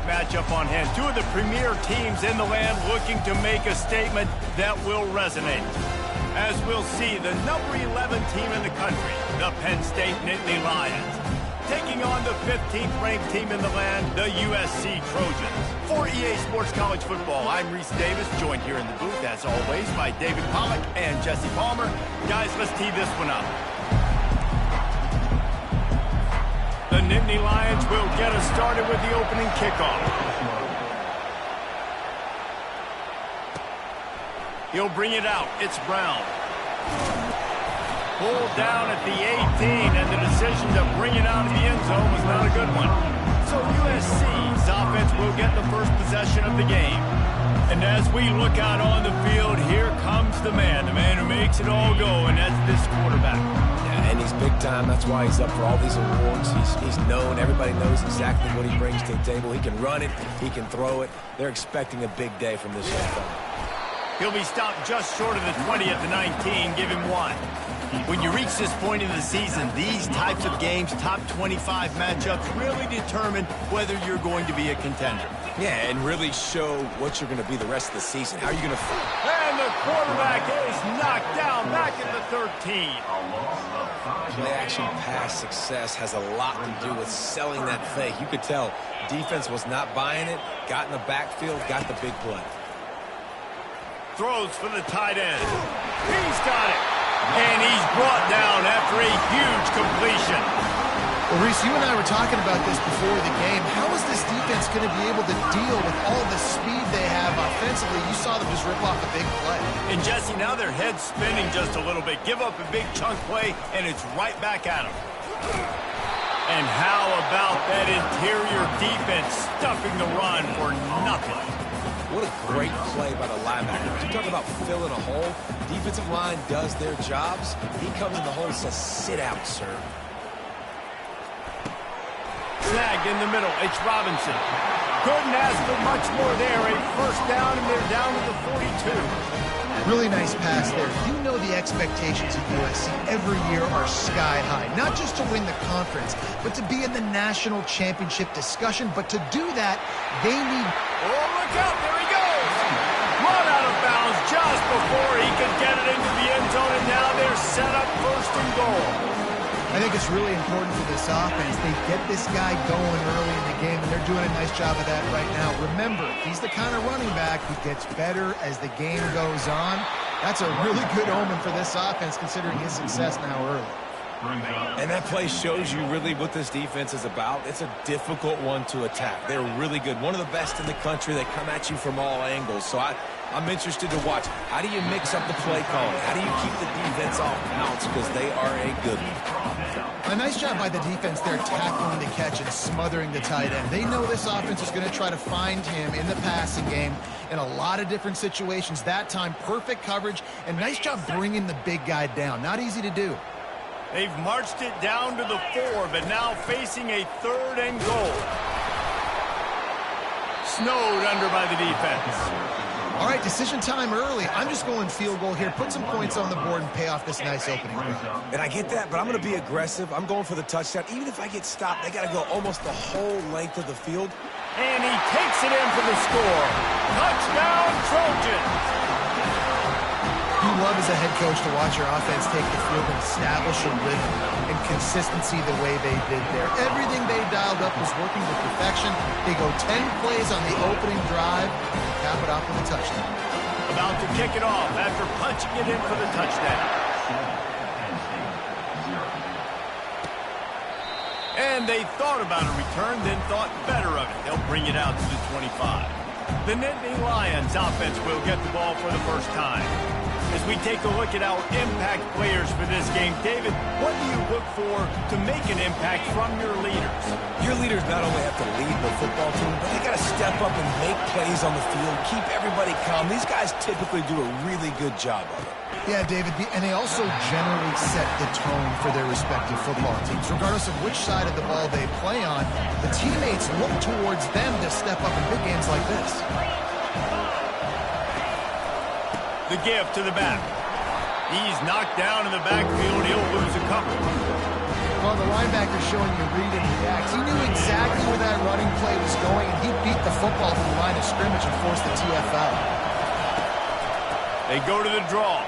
matchup on hand. Two of the premier teams in the land looking to make a statement that will resonate. As we'll see, the number 11 team in the country, the Penn State Nittany Lions, taking on the 15th ranked team in the land, the USC Trojans. For EA Sports College Football, I'm Reese Davis, joined here in the booth, as always, by David Pollack and Jesse Palmer. Guys, let's tee this one up. The Nittany Lions will get us started with the opening kickoff. He'll bring it out. It's Brown. Pulled down at the 18, and the decision to bring it out of the end zone was not a good one. So USC's offense will get the first possession of the game. And as we look out on the field, here comes the man who makes it all go, and that's this quarterback. Yeah, and he's big time. That's why he's up for all these awards. He's known. Everybody knows exactly what he brings to the table. He can run it. He can throw it. They're expecting a big day from this young fella. He'll be stopped just short of the 20 at the 19. Give him one. When you reach this point in the season, these types of games, top 25 matchups, really determine whether you're going to be a contender. Yeah, and really show what you're going to be the rest of the season. How are you going to feel? And the quarterback is knocked down back at the 13. Play-action pass success has a lot to do with selling that fake. You could tell defense was not buying it, got in the backfield, got the big play. Throws for the tight end. He's got it. And he's brought down after a huge completion. Well, Reese, you and I were talking about this before the game. How is this defense going to be able to deal with all the speed they have offensively? You saw them just rip off a big play. And Jesse, now their head's spinning just a little bit. Give up a big chunk play, and it's right back at them. And how about that interior defense stuffing the run for nothing? What a great play by the linebacker. You talk about filling a hole. Defensive line does their jobs. He comes in the hole and says, sit out, sir. Snagged in the middle. It's Robinson. Couldn't ask for much more there. A first down, and they're down to the 42. Really nice pass there. You know the expectations of USC every year are sky high. Not just to win the conference, but to be in the national championship discussion. But to do that, they need... Oh, look out. There he goes. Run out of bounds just before he could get it into the end zone, and now they're set up first and goal. I think it's really important for this offense. They get this guy going early in the game, and they're doing a nice job of that right now. Remember, he's the kind of running back who gets better as the game goes on. That's a really good omen for this offense, considering his success now early. And that play shows you really what this defense is about. It's a difficult one to attack. They're really good. One of the best in the country. They come at you from all angles. So I'm interested to watch. How do you mix up the play calling? How do you keep the defense off balance? Because they are a good one. A nice job by the defense there, tackling the catch and smothering the tight end. They know this offense is going to try to find him in the passing game in a lot of different situations. That time, perfect coverage, and nice job bringing the big guy down. Not easy to do. They've marched it down to the 4, but now facing a 3rd and goal. Snowed under by the defense. All right, decision time early. I'm just going field goal here. Put some points on the board and pay off this nice opening drive. And I get that, but I'm going to be aggressive. I'm going for the touchdown. Even if I get stopped, they got to go almost the whole length of the field. And he takes it in for the score. Touchdown, Trojans. You love as a head coach to watch your offense take the field and establish a rhythm and consistency the way they did there. Everything they dialed up was working to perfection. They go 10 plays on the opening drive, cap it off with a touchdown. About to kick it off after punching it in for the touchdown. And they thought about a return, then thought better of it. They'll bring it out to the 25. The Nittany Lions offense will get the ball for the first time. As we take a look at our impact players for this game, David, what do you look for to make an impact from your leaders? Your leaders not only have to lead the football team, but they got to step up and make plays on the field, keep everybody calm. These guys typically do a really good job of it. Yeah, David, and they also generally set the tone for their respective football teams. Regardless of which side of the ball they play on, the teammates look towards them to step up in big games like this. The give to the back. He's knocked down in the backfield. He'll lose a couple. Well, the linebacker showing you read and react. He knew exactly where that running play was going, and he beat the football to the line of scrimmage and force the TFL. They go to the draw.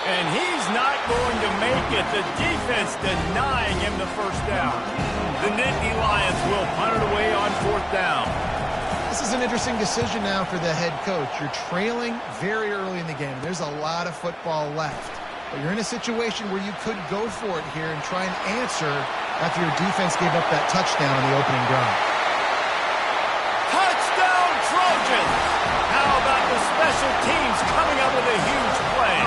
And he's not going to make it. The defense denying him the first down. The Nittany Lions will punt it away on 4th down. This is an interesting decision now for the head coach. You're trailing very early in the game. There's a lot of football left. But you're in a situation where you could go for it here and try and answer after your defense gave up that touchdown on the opening drive. Touchdown Trojans! How about the special teams coming up with a huge play?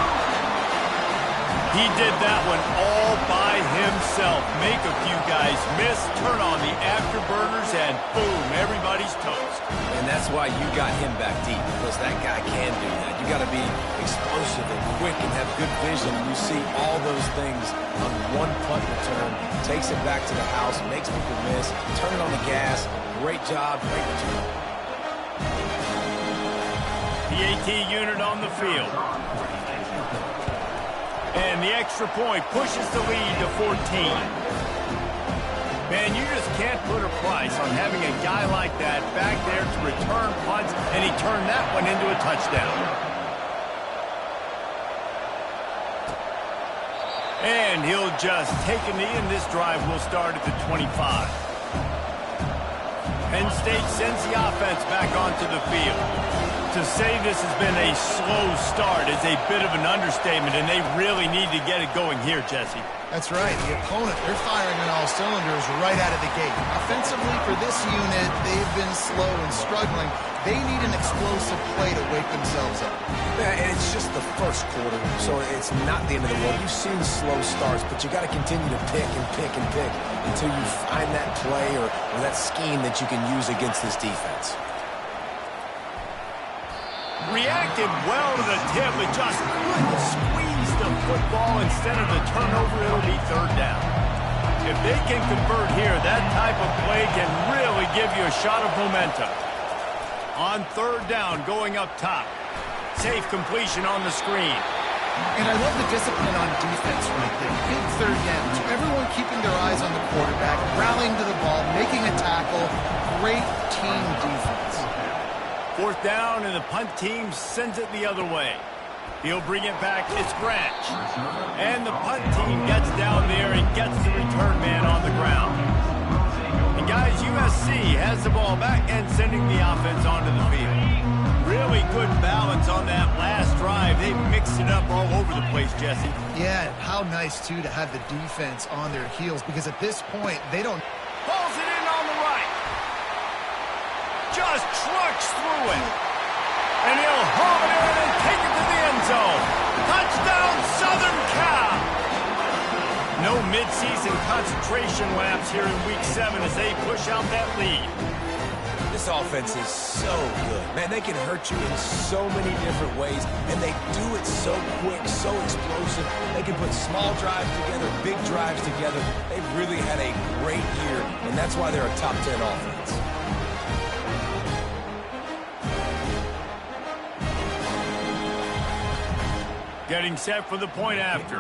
He did that one all by himself. Make a few guys miss, turn on the afterburners, and boom, everybody's toast. And that's why you got him back deep, because that guy can do that. You got to be explosive and quick and have good vision. You see all those things on one punt return. Takes it back to the house, makes people miss, turn it on the gas. Great job, great return. The AT unit on the field. And the extra point pushes the lead to 14. Man, you just can't put a price on having a guy like that back there to return punts, and he turned that one into a touchdown. And he'll just take a knee, and this drive will start at the 25. Penn State sends the offense back onto the field. To say this has been a slow start is a bit of an understatement, and they really need to get it going here, Jesse. That's right. The opponent, they're firing on all cylinders right out of the gate. Offensively, for this unit, they've been slow and struggling. They need an explosive play to wake themselves up. Yeah, and it's just the first quarter, so it's not the end of the world. You've seen slow starts, but you got to continue to pick and pick and pick until you find that play or that scheme that you can use against this defense. Reacted well to the tip, but just couldn't squeeze the football. Instead of the turnover, it'll be 3rd down. If they can convert here, that type of play can really give you a shot of momentum. On 3rd down, going up top. Safe completion on the screen. And I love the discipline on defense right there. Big 3rd down. Everyone keeping their eyes on the quarterback, rallying to the ball, making a tackle. Great team defense. 4th down, and the punt team sends it the other way. He'll bring it back. It's Branch. And the punt team gets down there and gets the return man on the ground. And guys, USC has the ball back and sending the offense onto the field. Really good balance on that last drive. They mixed it up all over the place, Jesse. Yeah, how nice, too, to have the defense on their heels, because at this point, they don't... Pulls it in on the right. Just trucks through it. And he'll home it in and take it to the end zone. Touchdown, Southern Cal. No midseason concentration laps here in Week 7 as they push out that lead. This offense is so good. Man, they can hurt you in so many different ways, and they do it so quick, so explosive. They can put small drives together, big drives together. They've really had a great year, and that's why they're a top 10 offense. Getting set for the point after.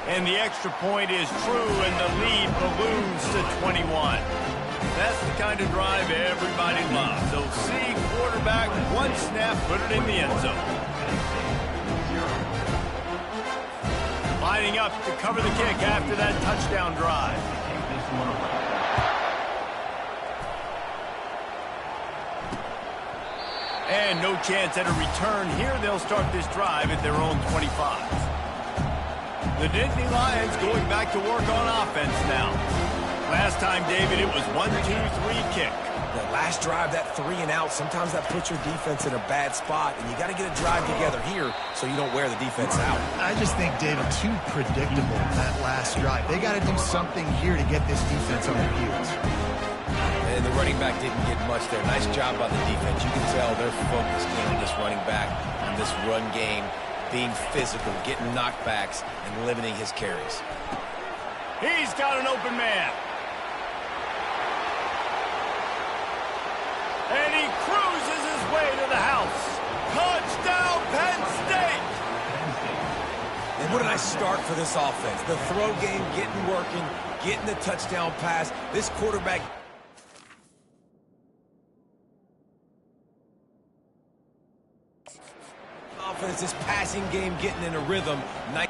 And the extra point is true, and the lead balloons to 21. That's the kind of drive everybody loves. So see quarterback, one snap, put it in the end zone. Lining up to cover the kick after that touchdown drive. And no chance at a return here. They'll start this drive at their own 25. The Nittany Lions going back to work on offense now. Last time, David, it was 1-2-3 kick. The last drive, that 3 and out, sometimes that puts your defense in a bad spot, and you got to get a drive together here so you don't wear the defense out. I just think, David, too predictable that last drive. They got to do something here to get this defense on their heels. And the running back didn't get much there. Nice job by the defense. You can tell they're focused on this running back, on this run game, being physical, getting knockbacks, and limiting his carries. He's got an open man. And he cruises his way to the house. Touchdown, Penn State! And what a nice start for this offense. The throw game getting working, getting the touchdown pass. This quarterback offense, this passing game getting in a rhythm. Nice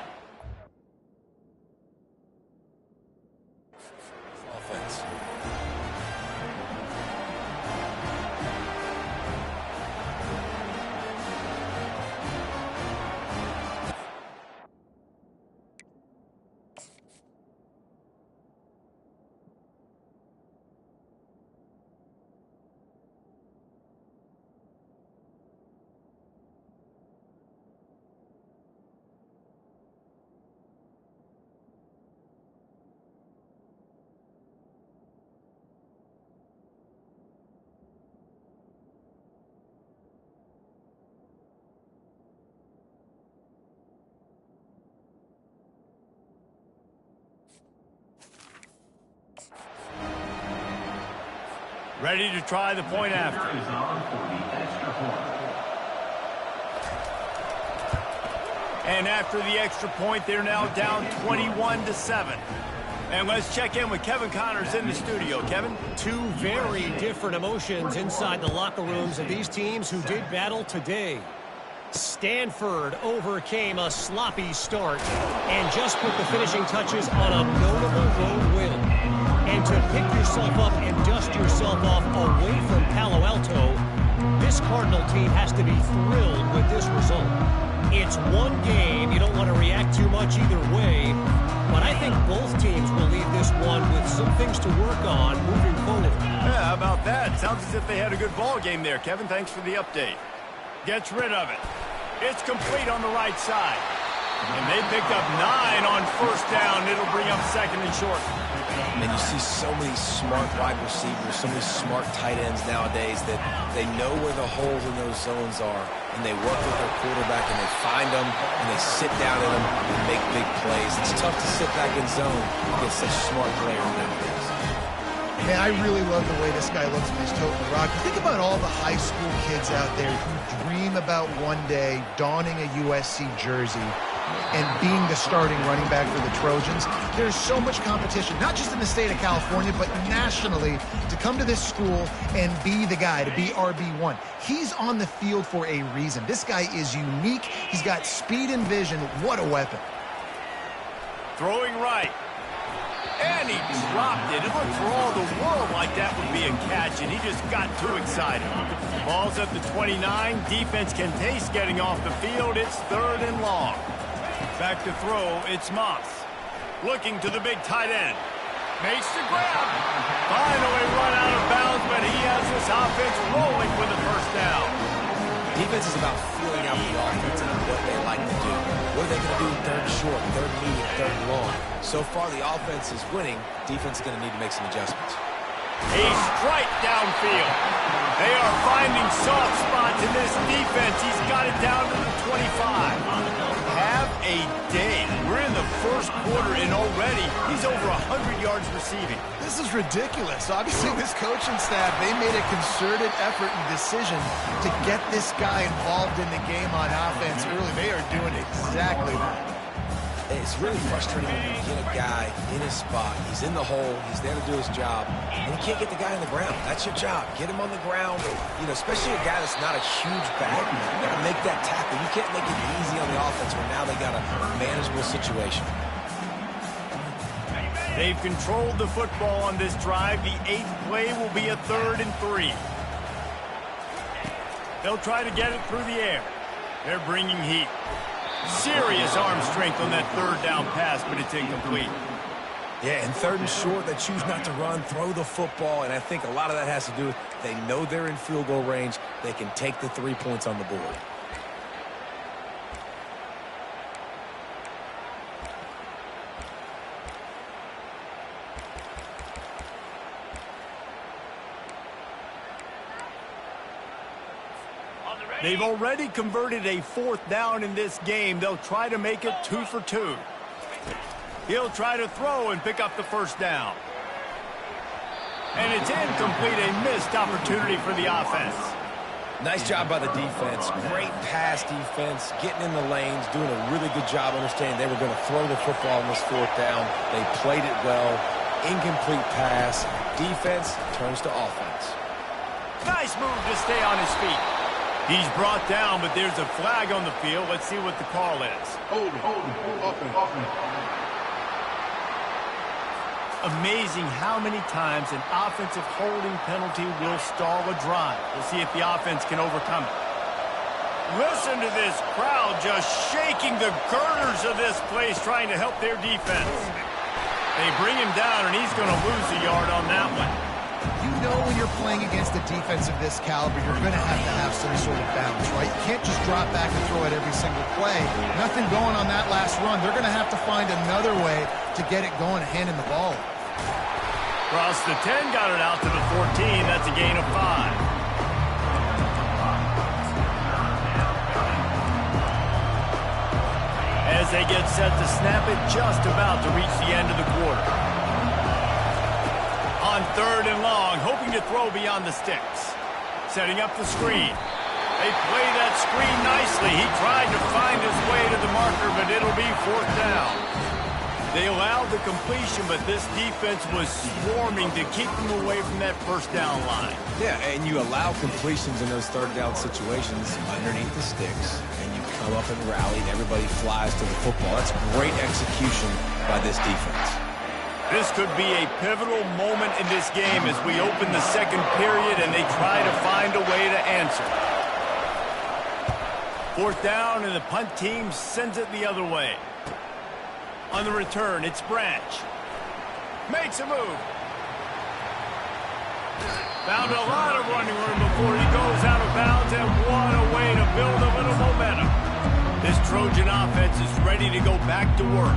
offense. Ready to try the point after. And after the extra point, they're now down 21-7. And let's check in with Kevin Connors in the studio. Kevin? Two very different emotions inside the locker rooms of these teams who did battle today. Stanford overcame a sloppy start and just put the finishing touches on a notable road win. And to pick yourself up and dust yourself off away from Palo Alto, this Cardinal team has to be thrilled with this result. It's one game. You don't want to react too much either way, but I think both teams will leave this one with some things to work on moving forward. Yeah, how about that? Sounds as if they had a good ball game there, Kevin. Thanks for the update. Gets rid of it. It's complete on the right side. And they picked up 9 on first down. It'll bring up second and short. And you see so many smart wide receivers, so many smart tight ends nowadays that they know where the holes in those zones are, and they work with their quarterback, and they find them, and they sit down in them and make big plays. It's tough to sit back in zone against such smart players nowadays. Man, I really love the way this guy looks when he's toting the rock. Think about all the high school kids out there who dream about one day donning a USC jersey and being the starting running back for the Trojans. There's so much competition, not just in the state of California, but nationally, to come to this school and be the guy, to be RB1. He's on the field for a reason. This guy is unique. He's got speed and vision. What a weapon. Throwing right. And he dropped it. It looked for all the world like that would be a catch, and he just got too excited. Ball's at the 29. Defense can taste getting off the field. It's 3rd and long. Back to throw, it's Moss. Looking to the big tight end. Makes the grab. Finally run out of bounds, but he has this offense rolling with a first down. Defense is about feeling out the offense and what they like to do. What are they going to do in 3rd short, 3rd medium, 3rd long? So far, the offense is winning. Defense is going to need to make some adjustments. A strike downfield. They are finding soft spots in this defense. He's got it down to the 25. Have a day. We're in the first quarter, and already he's over 100 yards receiving. This is ridiculous. Obviously, this coaching staff, they made a concerted effort and decision to get this guy involved in the game on offense early. They are doing exactly that. It's really frustrating when you get a guy in his spot. He's in the hole. He's there to do his job. And you can't get the guy on the ground. That's your job. Get him on the ground. You know, especially a guy that's not a huge back. You got to make that tackle. You can't make it easy on the offense where now they got a manageable situation. They've controlled the football on this drive. The 8th play will be a 3rd and 3. They'll try to get it through the air. They're bringing heat. Serious arm strength on that 3rd down pass, but it's incomplete. Yeah, and 3rd and short, they choose not to run, throw the football, and I think a lot of that has to do with they know they're in field goal range. They can take the 3 points on the board. They've already converted a 4th down in this game. They'll try to make it 2 for 2. He'll try to throw and pick up the first down. And it's incomplete, a missed opportunity for the offense. Nice job by the defense. Great pass defense, getting in the lanes, doing a really good job understanding they were going to throw the football on this 4th down. They played it well. Incomplete pass. Defense turns to offense. Nice move to stay on his feet. He's brought down, but there's a flag on the field. Let's see what the call is. Offense. Amazing how many times an offensive holding penalty will stall a drive. We'll see if the offense can overcome it. Listen to this crowd just shaking the girders of this place trying to help their defense. They bring him down, and he's going to lose a yard on that one. You know when you're playing against a defense of this caliber, you're going to have some sort of balance, right? You can't just drop back and throw it every single play. Nothing going on that last run. They're going to have to find another way to get it going and handing the ball. Across the 10, got it out to the 14. That's a gain of 5. As they get set to snap it, just about to reach the end of the quarter. On 3rd and long, hoping to throw beyond the sticks. Setting up the screen. They play that screen nicely. He tried to find his way to the marker, but it'll be 4th down. They allowed the completion, but this defense was swarming to keep them away from that 1st down line. Yeah, and you allow completions in those 3rd down situations underneath the sticks, and you come up and rally, and everybody flies to the football. That's great execution by this defense. This could be a pivotal moment in this game as we open the 2nd period and they try to find a way to answer. 4th down, and the punt team sends it the other way. On the return, it's Branch. Makes a move. Found a lot of running room before he goes out of bounds, and what a way to build a little momentum. This Trojan offense is ready to go back to work.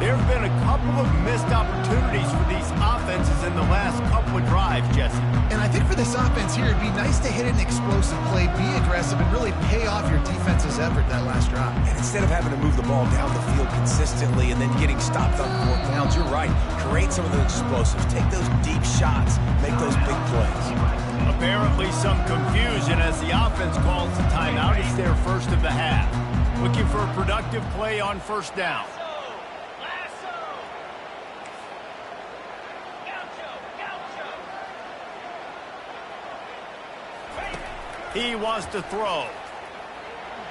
There have been a couple of missed opportunities for these offenses in the last couple of drives, Jesse. And I think for this offense here, it'd be nice to hit an explosive play, be aggressive, and really pay off your defense's effort that last drive. And instead of having to move the ball down the field consistently and then getting stopped on 4th downs, you're right. Create some of the explosives. Take those deep shots. Make those big plays. Apparently some confusion as the offense calls the timeout. It's their first of the half. Looking for a productive play on 1st down. He wants to throw.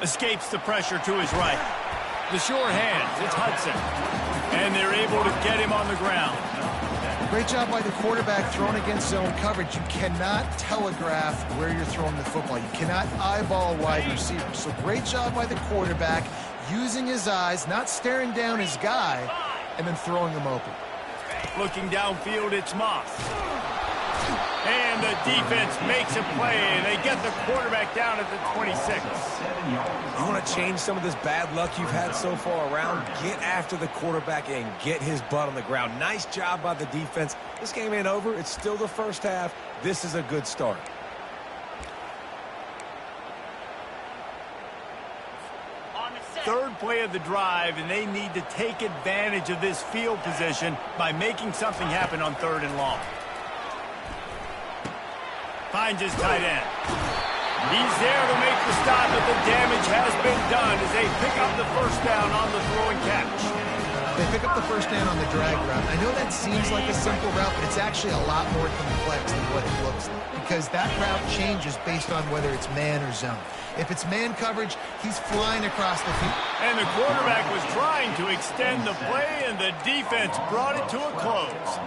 Escapes the pressure to his right. The sure hands, it's Hudson. And they're able to get him on the ground. Great job by the quarterback throwing against zone coverage. You cannot telegraph where you're throwing the football. You cannot eyeball wide receivers. So great job by the quarterback using his eyes, not staring down his guy, and then throwing him open. Looking downfield, it's Moss. And the defense makes a play, and they get the quarterback down at the 26. You want to change some of this bad luck you've had so far around? Get after the quarterback and get his butt on the ground. Nice job by the defense. This game ain't over. It's still the 1st half. This is a good start. Third play of the drive, and they need to take advantage of this field position by making something happen on 3rd and long. Finds his tight end. He's there to make the stop, but the damage has been done as they pick up the 1st down on the throw and catch. They pick up the 1st down on the drag route. I know that seems like a simple route, but it's actually a lot more complex than what it looks like because that route changes based on whether it's man or zone. If it's man coverage, he's flying across the field. And the quarterback was trying to extend the play, and the defense brought it to a close.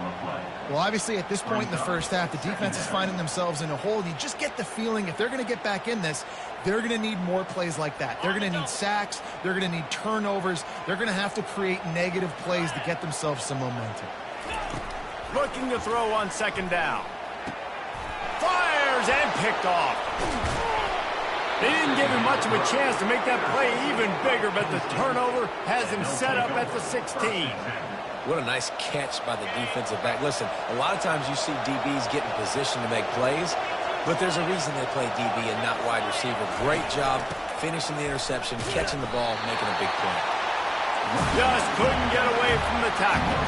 Well, obviously, at this point in the 1st half, the defense is finding themselves in a hole. You just get the feeling if they're going to get back in this, they're going to need more plays like that. They're going to need sacks. They're going to need turnovers. They're going to have to create negative plays to get themselves some momentum. Looking to throw on 2nd down. Fires and picked off. They didn't give him much of a chance to make that play even bigger, but the turnover has him set up at the 16. What a nice catch by the defensive back. Listen, a lot of times you see DBs get in position to make plays, but there's a reason they play DB and not wide receiver. Great job finishing the interception, catching the ball, making a big play. Just couldn't get away from the tackle.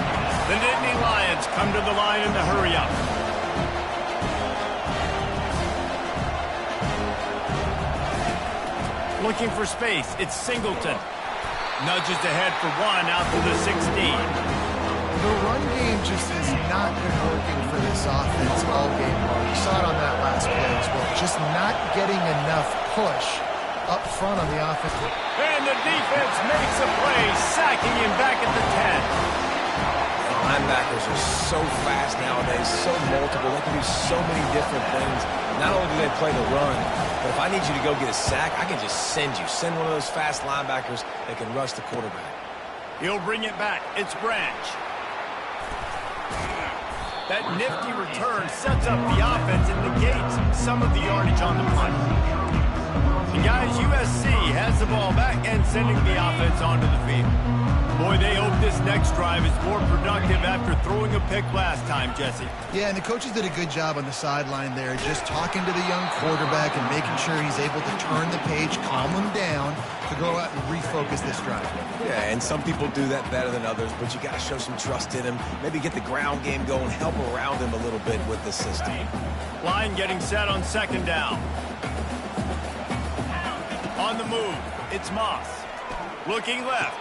The Nittany Lions come to the line in the hurry-up. Looking for space, it's Singleton. Nudges ahead for 1 out to the 16. The run game just has not been working for this offense all game long. You saw it on that last play as well. Just not getting enough push up front on the offense. And the defense makes a play, sacking him back at the 10. Linebackers are so fast nowadays, so multiple. They can do so many different things. Not only do they play the run, but if I need you to go get a sack, I can just send you. Send one of those fast linebackers that can rush the quarterback. He'll bring it back. It's Branch. That nifty return sets up the offense and negates some of the yardage on the punt. And guys, USC has the ball back and sending the offense onto the field. Boy, they hope this next drive is more productive after throwing a pick last time, Jesse. Yeah, and the coaches did a good job on the sideline there, just talking to the young quarterback and making sure he's able to turn the page, calm him down, to go out and refocus this drive. Yeah, and some people do that better than others, but you got to show some trust in him. Maybe get the ground game going, help around him a little bit with the system. Line getting set on second down. On the move, it's Moss. Looking left.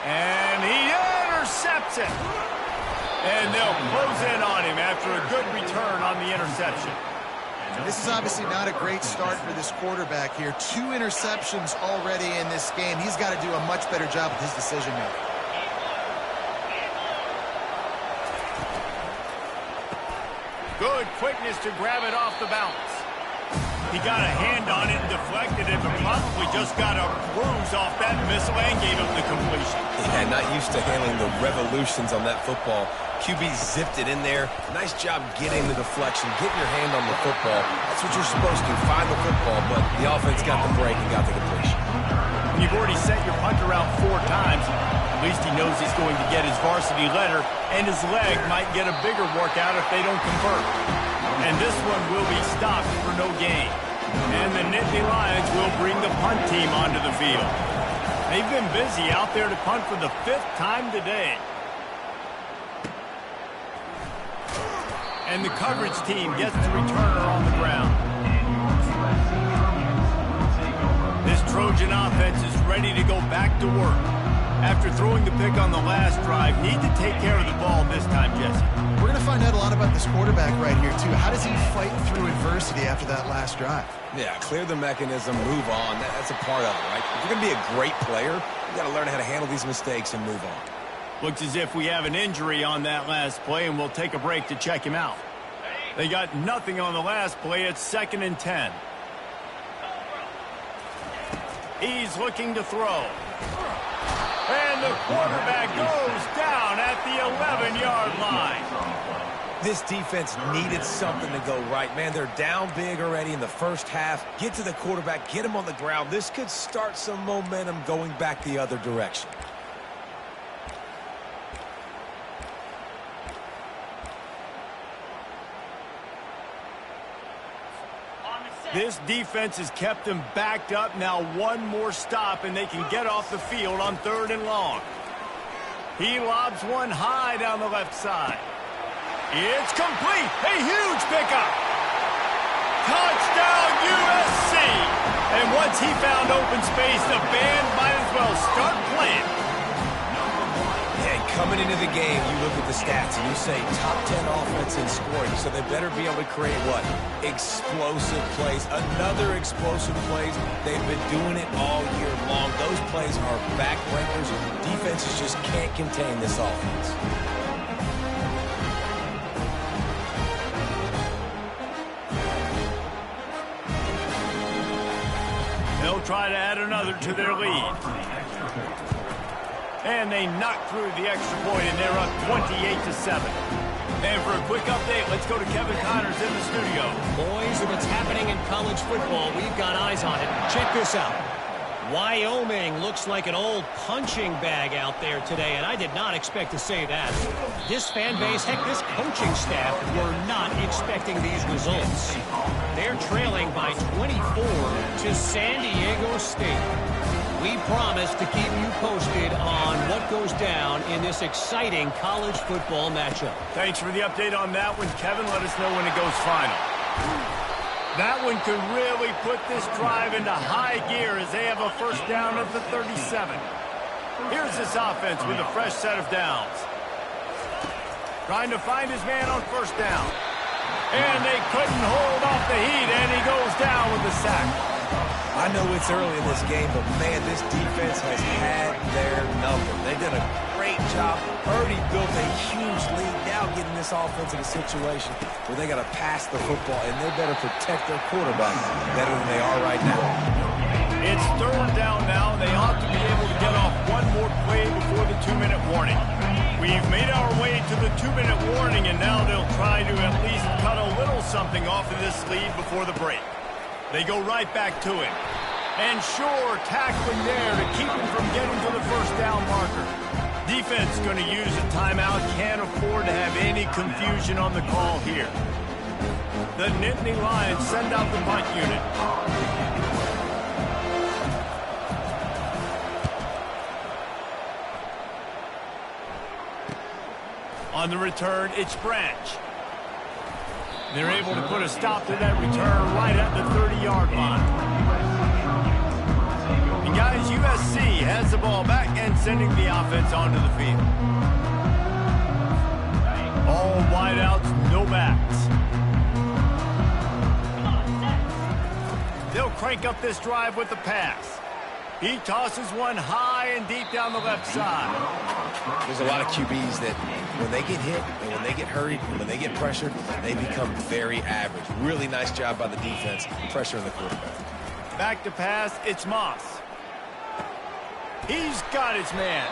And he intercepts it. And they'll close in on him after a good return on the interception. This is obviously not a great start for this quarterback here. 2 interceptions already in this game. He's got to do a much better job with his decision-making. Good quickness to grab it off the bounce. He got a hand on it and deflected it, but probably just got a bruise off that missile and gave him the completion. Yeah, not used to handling the revolutions on that football. QB zipped it in there. Nice job getting the deflection, getting your hand on the football. That's what you're supposed to, find the football, but the offense got the break and got the completion. When you've already sent your punter out 4 times, at least he knows he's going to get his varsity letter, and his leg might get a bigger workout if they don't convert. And this one will be stopped for no gain. And the Nittany Lions will bring the punt team onto the field. They've been busy out there to punt for the 5th time today. And the coverage team gets the returner on the ground. This Trojan offense is ready to go back to work. After throwing the pick on the last drive, need to take care of the ball this time, Jesse. We're going to find out a lot about this quarterback right here, too. How does he fight through adversity after that last drive? Yeah, clear the mechanism, move on. That's a part of it, right? If you're going to be a great player, you got to learn how to handle these mistakes and move on. Looks as if we have an injury on that last play, and we'll take a break to check him out. They got nothing on the last play. It's 2nd and 10. He's looking to throw. And the quarterback goes down at the 11-yard line. This defense needed something to go right. Man, they're down big already in the first half. Get to the quarterback, get him on the ground. This could start some momentum going back the other direction. This defense has kept them backed up. Now one more stop, and they can get off the field on 3rd and long. He lobs one high down the left side. It's complete. A huge pickup. Touchdown, USC. And once he found open space, the band might as well start playing. Coming into the game, you look at the stats and you say top 10 offense in scoring, so they better be able to create what? Explosive plays. Another explosive plays. They've been doing it all year long. Those plays are backbreakers. Defenses just can't contain this offense. They'll try to add another to their lead. And they knock through the extra point, and they're up 28-7. And for a quick update, let's go to Kevin Connors in the studio. Boys, if it's happening in college football, we've got eyes on it. Check this out. Wyoming looks like an old punching bag out there today, and I did not expect to say that. This fan base, heck, this coaching staff were not expecting these results. They're trailing by 24 to San Diego State. We promise to keep you posted on what goes down in this exciting college football matchup. Thanks for the update on that one, Kevin. Let us know when it goes final. That one could really put this drive into high gear as they have a first down at the 37. Here's this offense with a fresh set of downs. Trying to find his man on first down. And they couldn't hold off the heat, and he goes down with the sack. I know it's early in this game, but, man, this defense has had their number. They've done a great job, already built a huge lead, now getting this offense in a situation where they got to pass the football, and they better protect their quarterback better than they are right now. It's third down now. They ought to be able to get off one more play before the 2-minute warning. We've made our way to the 2-minute warning, and now they'll try to at least cut a little something off of this lead before the break. They go right back to him. And sure, tackling there to keep him from getting to the first down marker. Defense going to use a timeout. Can't afford to have any confusion on the call here. The Nittany Lions send out the punt unit. On the return, it's Branch. They're able to put a stop to that return right at the 30-yard line. And guys, USC has the ball back and sending the offense onto the field. All wideouts, no backs. They'll crank up this drive with the pass. He tosses one high and deep down the left side. There's a lot of QBs that when they get hit and when they get hurried and when they get pressured, they become very average. Really nice job by the defense, pressuring the quarterback. Back to pass, it's Moss. He's got his man.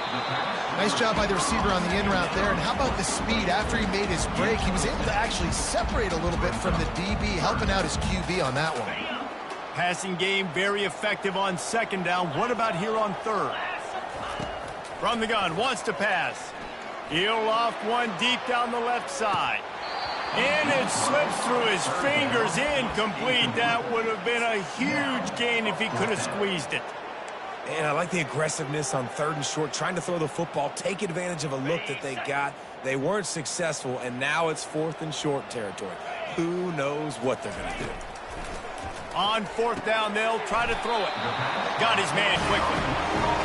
Nice job by the receiver on the in route there. And how about the speed? After he made his break, he was able to actually separate a little bit from the DB, helping out his QB on that one. Passing game very effective on second down. What about here on third? From the gun, wants to pass. He'll loft one deep down the left side. And it slips through his fingers, incomplete. That would have been a huge gain if he could have squeezed it. And I like the aggressiveness on third and short, trying to throw the football, take advantage of a look that they got. They weren't successful, and now it's fourth and short territory. Who knows what they're going to do? On fourth down, they'll try to throw it. Got his man quickly.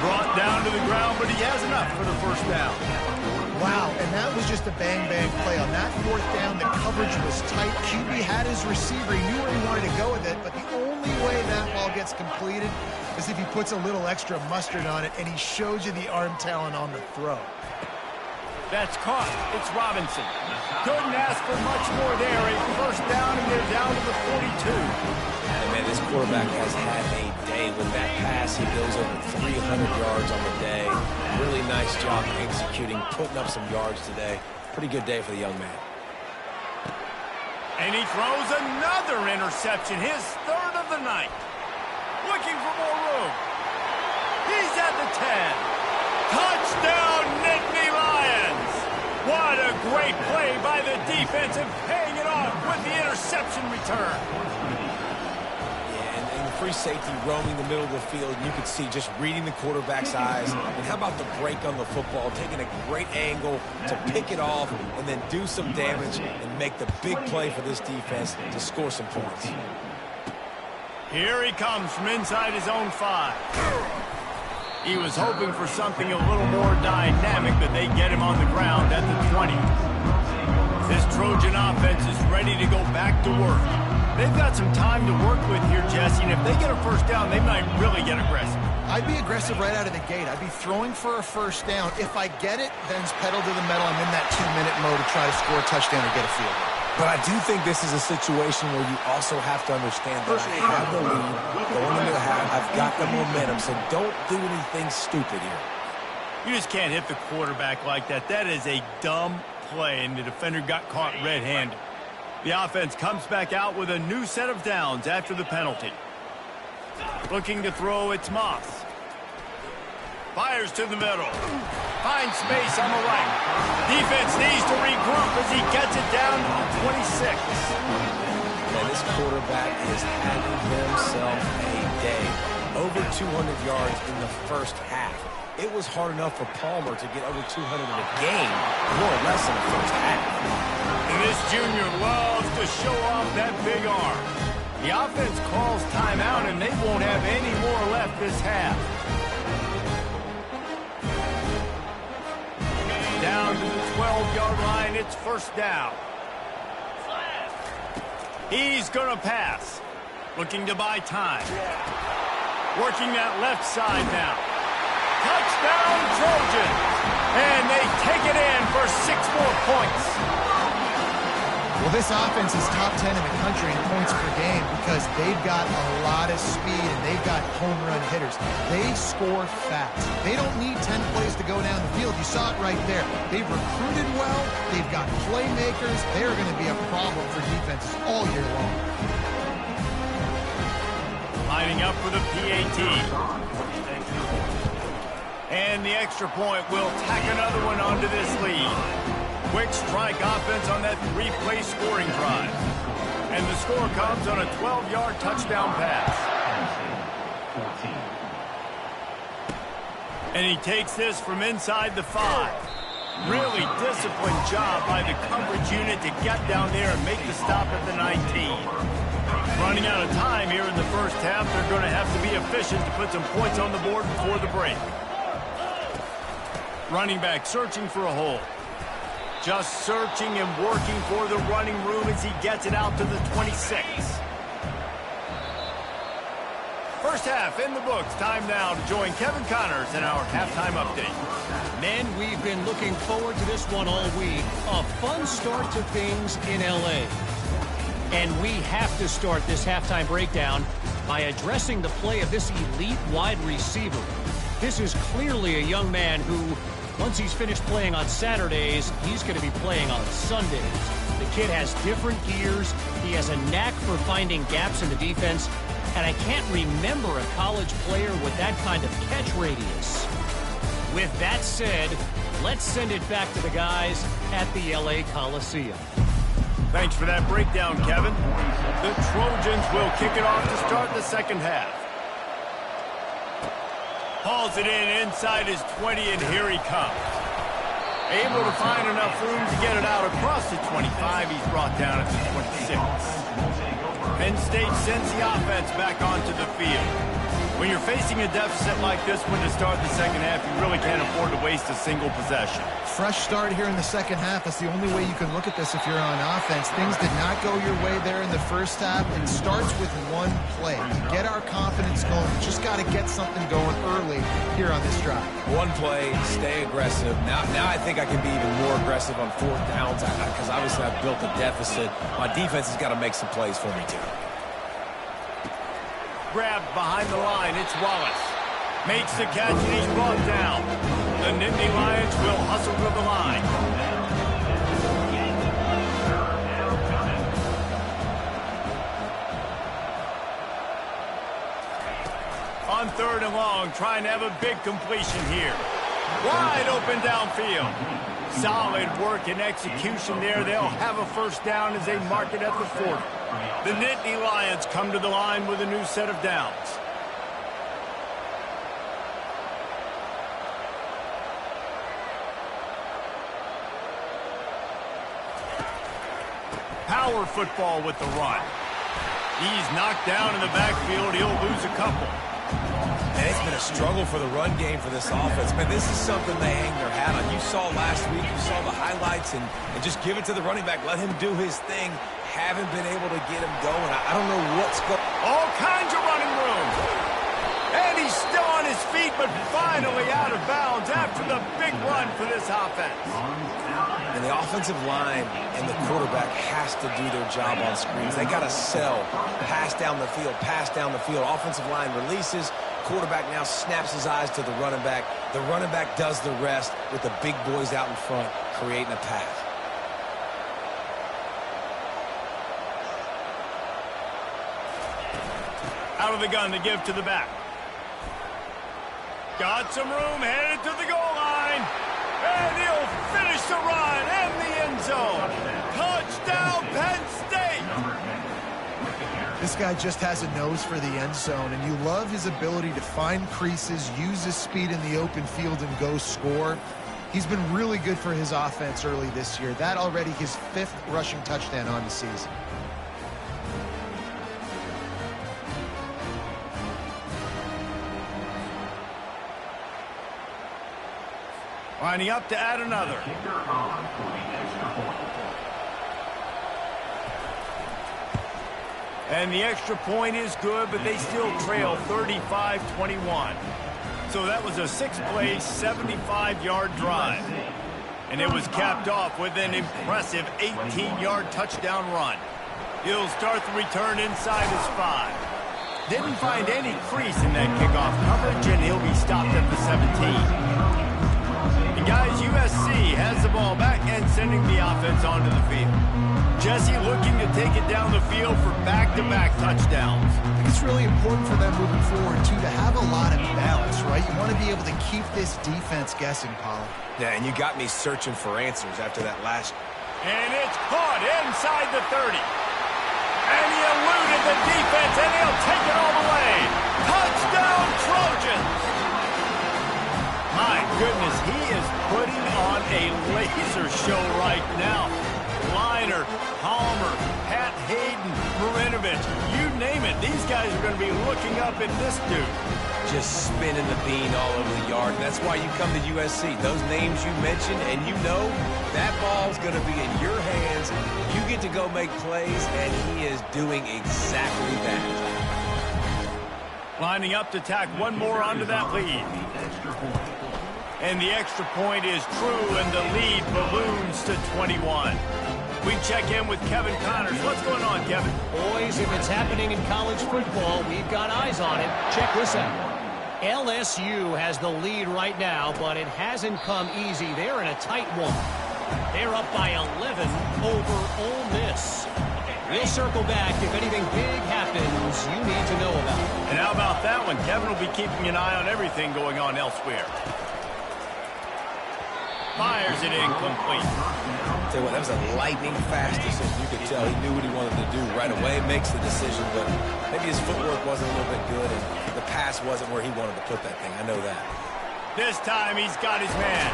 Brought down to the ground, but he has enough for the first down. Wow, and that was just a bang-bang play. On that fourth down, the coverage was tight. QB had his receiver. He knew where he wanted to go with it, but the only way that ball gets completed is if he puts a little extra mustard on it, and he shows you the arm talent on the throw. That's caught. It's Robinson. Couldn't ask for much more there. A first down, and they're down to the 42. And man, this quarterback has had a day with that pass. He goes over 300 yards on the day. Really nice job executing, putting up some yards today. Pretty good day for the young man. And he throws another interception, his third of the night. Looking for more room. He's at the 10. Touchdown, Nittany Lions! What a great play by the defense and paying it off with the interception return. Yeah, and the free safety roaming the middle of the field, you could see just reading the quarterback's eyes. And how about the break on the football, taking a great angle to pick it off and then do some damage and make the big play for this defense to score some points. Here he comes from inside his own 5. He was hoping for something a little more dynamic, but they get him on the ground at the 20. This Trojan offense is ready to go back to work. They've got some time to work with here, Jesse, and if they get a first down, they might really get aggressive. I'd be aggressive right out of the gate. I'd be throwing for a first down. If I get it, then it's pedal to the metal. I'm in that 2-minute mode to try to score a touchdown or get a field goal. But I do think this is a situation where you also have to understand that I have the lead going into the half. I've got the momentum, so don't do anything stupid here. You just can't hit the quarterback like that. That is a dumb play, and the defender got caught red-handed. The offense comes back out with a new set of downs after the penalty. Looking to throw, it's Moss. Fires to the middle. Finds space on the right. Defense needs to regroup as he gets it down to the 26. Man, this quarterback is having himself a day. Over 200 yards in the first half. It was hard enough for Palmer to get over 200 in a game, more or less in the first half. And this junior loves to show off that big arm. The offense calls timeout, and they won't have any more left this half. Down to the 12-yard line, it's first down. He's going to pass. Looking to buy time. Working that left side now. Touchdown, Trojans. And they take it in for 6 more points. Well, this offense is top 10 in the country in points per game because they've got a lot of speed and they've got home run hitters. They score fast. They don't need 10 plays to go down the field. You saw it right there. They've recruited well. They've got playmakers. They're going to be a problem for defenses all year long. Lining up for the PAT. And the extra point will tack another one onto this lead. Quick strike offense on that 3-play scoring drive. And the score comes on a 12-yard touchdown pass. And he takes this from inside the 5. Really disciplined job by the coverage unit to get down there and make the stop at the 19. Running out of time here in the first half, they're going to have to be efficient to put some points on the board before the break. Running back searching for a hole. Just searching and working for the running room as he gets it out to the 26. First half in the books. Time now to join Kevin Connors in our halftime update. Men, we've been looking forward to this one all week. A fun start to things in L.A. And we have to start this halftime breakdown by addressing the play of this elite wide receiver. This is clearly a young man who, once he's finished playing on Saturdays, he's going to be playing on Sundays. The kid has different gears. He has a knack for finding gaps in the defense. And I can't remember a college player with that kind of catch radius. With that said, let's send it back to the guys at the LA Coliseum. Thanks for that breakdown, Kevin. The Trojans will kick it off to start the second half. Hauls it in inside his 20, and here he comes. Able to find enough room to get it out across the 25. He's brought down at the 26. Penn State sends the offense back onto the field. When you're facing a deficit like this one to start the second half, you really can't afford to waste a single possession. Fresh start here in the second half. That's the only way you can look at this if you're on offense. Things did not go your way there in the first half. It starts with one play. To get our confidence going, we just got to get something going early here on this drive. One play, stay aggressive. Now I think I can be even more aggressive on 4th downs because obviously I've built a deficit. My defense has got to make some plays for me too. Grabbed behind the line, it's Wallace. Makes the catch and he's brought down. The Nittany Lions will hustle to the line. On 3rd and long, trying to have a big completion here. Wide open downfield. Solid work and execution there. They'll have a first down as they mark it at the 40. The Nittany Lions come to the line with a new set of downs. Power football with the run. He's knocked down in the backfield. He'll lose a couple. And it's been a struggle for the run game for this offense. Man, this is something they hang their hat on. You saw last week, you saw the highlights, and just give it to the running back. Let him do his thing. Haven't been able to get him going. I don't know what's going on. All kinds of running room. And he's still on his feet, but finally out of bounds after the big run for this offense. And the offensive line and the quarterback has to do their job on screens. They got to sell. Pass down the field, pass down the field. Offensive line releases. Quarterback now snaps his eyes to the running back. The running back does the rest with the big boys out in front, creating a path. Out of the gun to give to the back. Got some room, headed to the goal line. And he'll finish the run in the end zone. Touchdown, Penn State! This guy just has a nose for the end zone, and you love his ability to find creases, use his speed in the open field, and go score. He's been really good for his offense early this year. That already his 5th rushing touchdown on the season. Lining up to add another. And the extra point is good, but they still trail 35-21. So that was a 6-play, 75-yard drive. And it was capped off with an impressive 18-yard touchdown run. He'll start the return inside his 5. Didn't find any crease in that kickoff coverage, and he'll be stopped at the 17. And guys, USC has the ball back and sending the offense onto the field. Jesse looking to take it down the field for back-to-back touchdowns. I think it's really important for them moving forward, too, to have a lot of balance, right? You want to be able to keep this defense guessing, Pollard. Yeah, and you got me searching for answers after that last. And it's caught inside the 30. And he eluded the defense, and he'll take it all the way. Touchdown, Trojans! My goodness, he is putting on a laser show right now. Liner, Palmer, Pat Hayden, Marinovich, you name it. These guys are going to be looking up at this dude. Just spinning the bean all over the yard. And that's why you come to USC. Those names you mentioned, and you know that ball's going to be in your hands. You get to go make plays, and he is doing exactly that. Lining up to tack one more onto that lead. And the extra point is true, and the lead balloons to 21. We check in with Kevin Connors. What's going on, Kevin? Boys, if it's happening in college football, we've got eyes on it. Check this out. LSU has the lead right now, but it hasn't come easy. They're in a tight one. They're up by 11 over Ole Miss. We'll circle back if anything big happens you need to know about. And how about that one? Kevin will be keeping an eye on everything going on elsewhere. Fires it incomplete. Tell you what, that was a lightning-fast decision. You could tell he knew what he wanted to do right away, makes the decision, but maybe his footwork wasn't a little bit good, and the pass wasn't where he wanted to put that thing. I know that. This time he's got his man.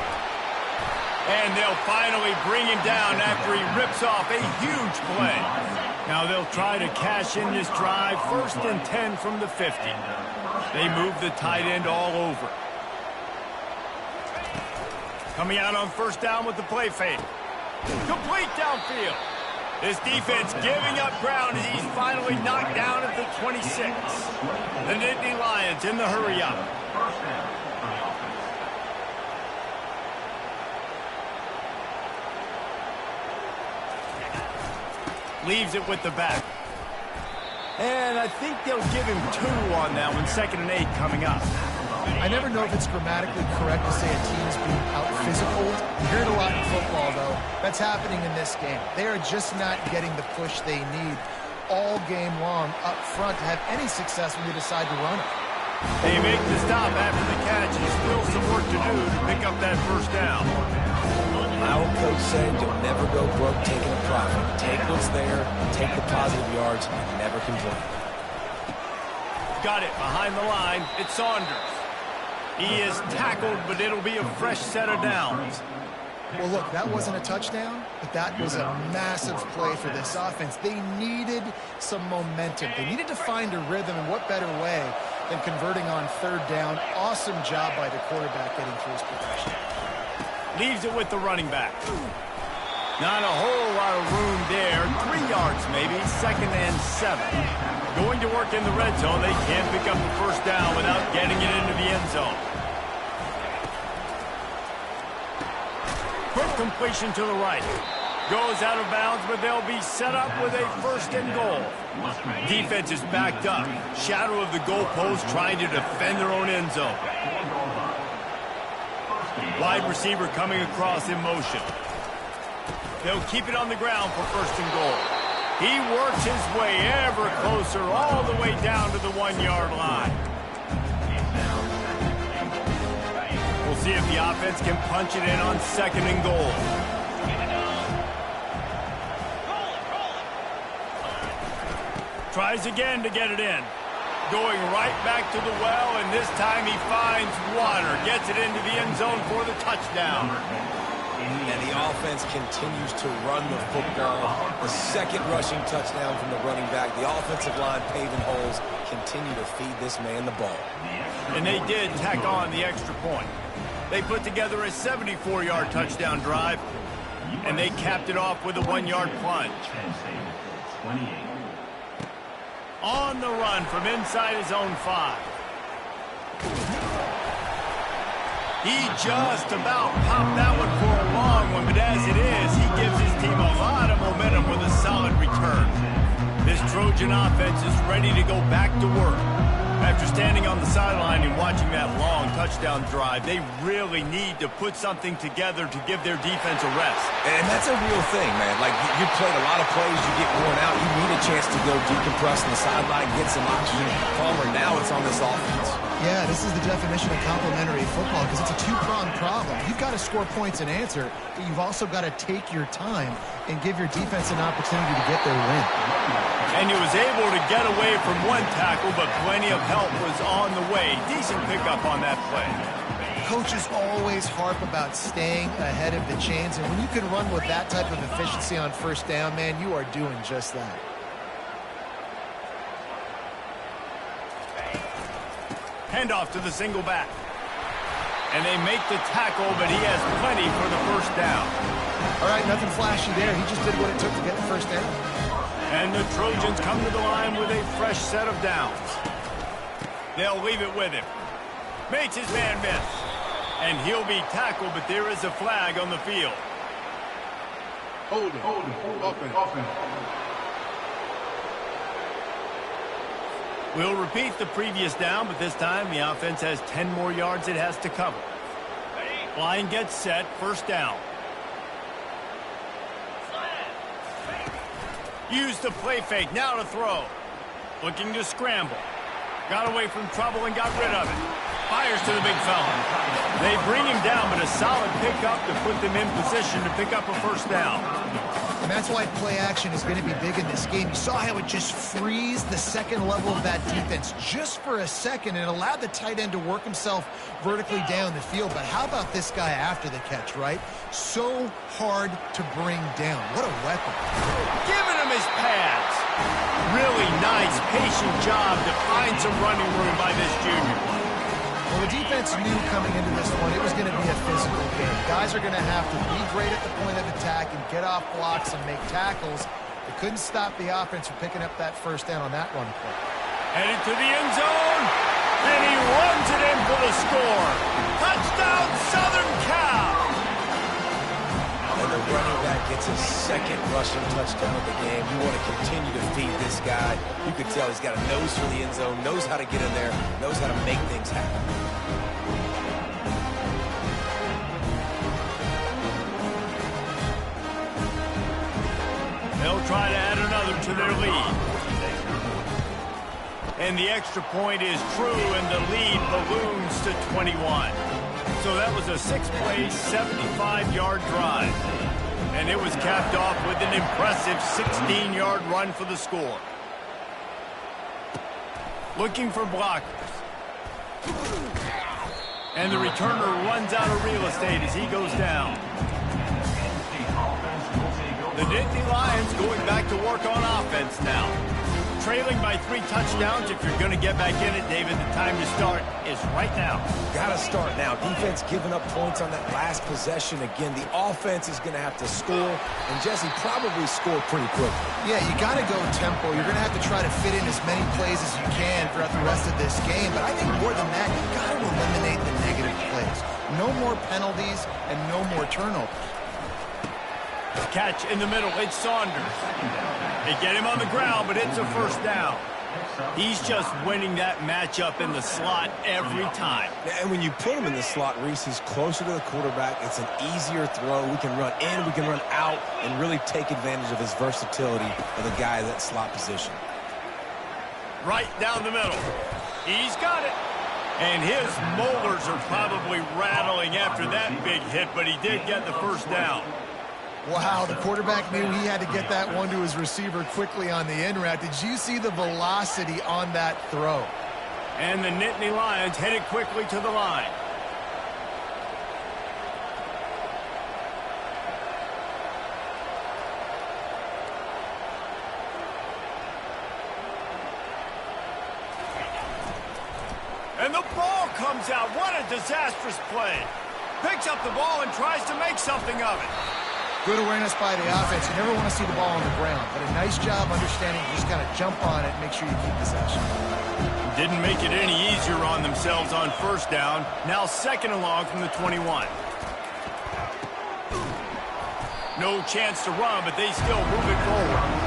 And they'll finally bring him down after he rips off a huge play. Now they'll try to cash in this drive, 1st and 10 from the 50. They move the tight end all over. Coming out on 1st down with the play fake. Complete downfield. This defense giving up ground as he's finally knocked down at the 26. The Nittany Lions in the hurry up. Leaves it with the back. And I think they'll give him 2 on that one. 2nd and 8 coming up. I never know if it's grammatically correct to say a team's being out-physical. You hear it a lot in football, though. That's happening in this game. They are just not getting the push they need all game long up front to have any success when they decide to run it. They make the stop after the catch, and still some work to do to pick up that 1st down. My old coach said you'll never go broke taking a profit. Take what's there, take the positive yards, and never complain. Got it behind the line. It's Saunders. He is tackled, but it'll be a fresh set of downs. Well, look, that wasn't a touchdown, but that was a massive play for this offense. They needed some momentum. They needed to find a rhythm, and what better way than converting on 3rd down. Awesome job by the quarterback getting through his progression. Leaves it with the running back. Not a whole lot of room there. 3 yards maybe, 2nd and 7. Going to work in the red zone. They can't pick up the 1st down without getting it into the end zone. Quick completion to the right. Goes out of bounds, but they'll be set up with a 1st and goal. Defense is backed up. Shadow of the goalpost trying to defend their own end zone. Wide receiver coming across in motion. They'll keep it on the ground for 1st and goal. He works his way ever closer all the way down to the 1-yard line. We'll see if the offense can punch it in on 2nd and goal. Tries again to get it in. Going right back to the well, and this time he finds water. Gets it into the end zone for the touchdown. And the offense continues to run the football. The 2nd rushing touchdown from the running back. The offensive line paving holes. Continue to feed this man the ball. And they did tack on the extra point. They put together a 74-yard touchdown drive, and they capped it off with a 1-yard plunge. On the run from inside his own 5. He just about popped that one for a long one, but as it is, he gives his team a lot of momentum with a solid return. This Trojan offense is ready to go back to work. After standing on the sideline and watching that long touchdown drive, they really need to put something together to give their defense a rest. And that's a real thing, man. Like, you played a lot of plays, you get worn out, you need a chance to go decompress on the sideline, get some oxygen. Palmer, now it's on this offense. Yeah, this is the definition of complementary football because it's a two-pronged problem. You've got to score points and answer, but you've also got to take your time and give your defense an opportunity to get their win. And he was able to get away from one tackle, but plenty of help was on the way. Decent pickup on that play. Coaches always harp about staying ahead of the chains, and when you can run with that type of efficiency on first down, man, you are doing just that. Handoff to the single back. And they make the tackle, but he has plenty for the first down. All right, nothing flashy there. He just did what it took to get the first down. And the Trojans come to the line with a fresh set of downs. They'll leave it with him. Makes his man miss. And he'll be tackled, but there is a flag on the field. Holding. Offense. We'll repeat the previous down, but this time the offense has 10 more yards it has to cover. Line gets set, first down. Use the play fake, now to throw. Looking to scramble. Got away from trouble and got rid of it. Fires to the big fella. They bring him down, but a solid pickup to put them in position to pick up a first down. And that's why play action is going to be big in this game. You saw how it just frees the second level of that defense just for a second and allowed the tight end to work himself vertically down the field. But how about this guy after the catch, right? So hard to bring down. What a weapon. Giving him his pads. Really nice, patient job to find some running room by this junior. Well, the defense knew coming into this one it was going to be a physical game. Guys are going to have to be great at the point of attack and get off blocks and make tackles. They couldn't stop the offense from picking up that first down on that one play. Headed to the end zone, and he runs it in for the score. Touchdown, Southern Cal! And the running back gets his second rushing touchdown of the game. You want to continue to feed this guy. You can tell he's got a nose for the end zone, knows how to get in there, knows how to make things happen. They'll try to add another to their lead. And the extra point is true, and the lead balloons to 21. So that was a 6-play, 75-yard drive. And it was capped off with an impressive 16-yard run for the score. Looking for blockers. And the returner runs out of real estate as he goes down. The Nittany Lions going back to work on offense now. Trailing by 3 touchdowns. If you're going to get back in it, David, the time to start is right now. Got to start now. Defense giving up points on that last possession. Again, the offense is going to have to score, and Jesse probably score pretty quickly. Yeah, you got to go tempo. You're going to have to try to fit in as many plays as you can throughout the rest of this game. But I think more than that, you got to eliminate the negative plays. No more penalties and no more turnovers. Catch in the middle. It's Saunders. They get him on the ground, but it's a first down. He's just winning that matchup in the slot every time. And when you put him in the slot, Reese, he's closer to the quarterback. It's an easier throw. We can run in, we can run out, and really take advantage of his versatility of the guy in that slot position. Right down the middle. He's got it. And his molars are probably rattling after that big hit, but he did get the first down. Wow, the quarterback knew he had to get that one to his receiver quickly on the in route. Did you see the velocity on that throw? And the Nittany Lions headed quickly to the line. And the ball comes out. What a disastrous play. Picks up the ball and tries to make something of it. Good awareness by the offense. You never want to see the ball on the ground, but a nice job understanding to just kind of jump on it and make sure you keep possession. Didn't make it any easier on themselves on first down. Now second and long from the 21. No chance to run, but they still move it forward.